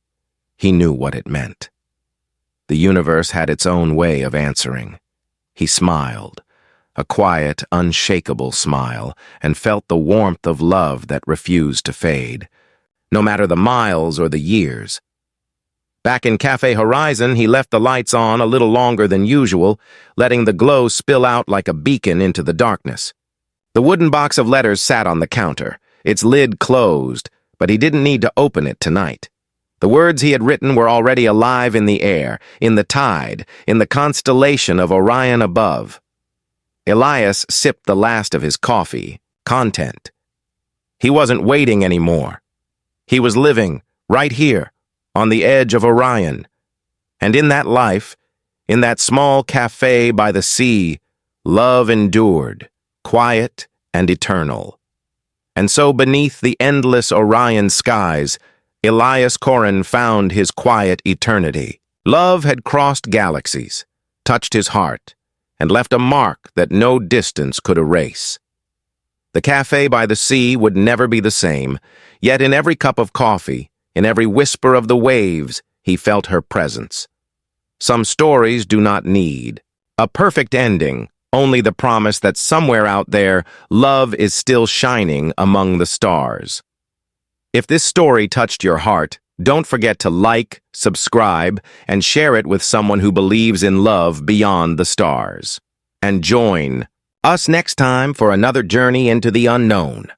he knew what it meant. The universe had its own way of answering. He smiled, a quiet, unshakable smile, and felt the warmth of love that refused to fade, no matter the miles or the years. Back in Café Horizon, he left the lights on a little longer than usual, letting the glow spill out like a beacon into the darkness. The wooden box of letters sat on the counter, its lid closed, but he didn't need to open it tonight. The words he had written were already alive in the air, in the tide, in the constellation of Orion above. Elias sipped the last of his coffee, content. He wasn't waiting anymore. He was living, right here, on the edge of Orion. And in that life, in that small cafe by the sea, love endured, quiet and eternal. And so beneath the endless Orion skies, Elias Korran found his quiet eternity. Love had crossed galaxies, touched his heart, and left a mark that no distance could erase. The cafe by the sea would never be the same, yet in every cup of coffee, in every whisper of the waves, he felt her presence. Some stories do not need a perfect ending, only the promise that somewhere out there, love is still shining among the stars. If this story touched your heart, don't forget to like, subscribe, and share it with someone who believes in love beyond the stars. And join us next time for another journey into the unknown.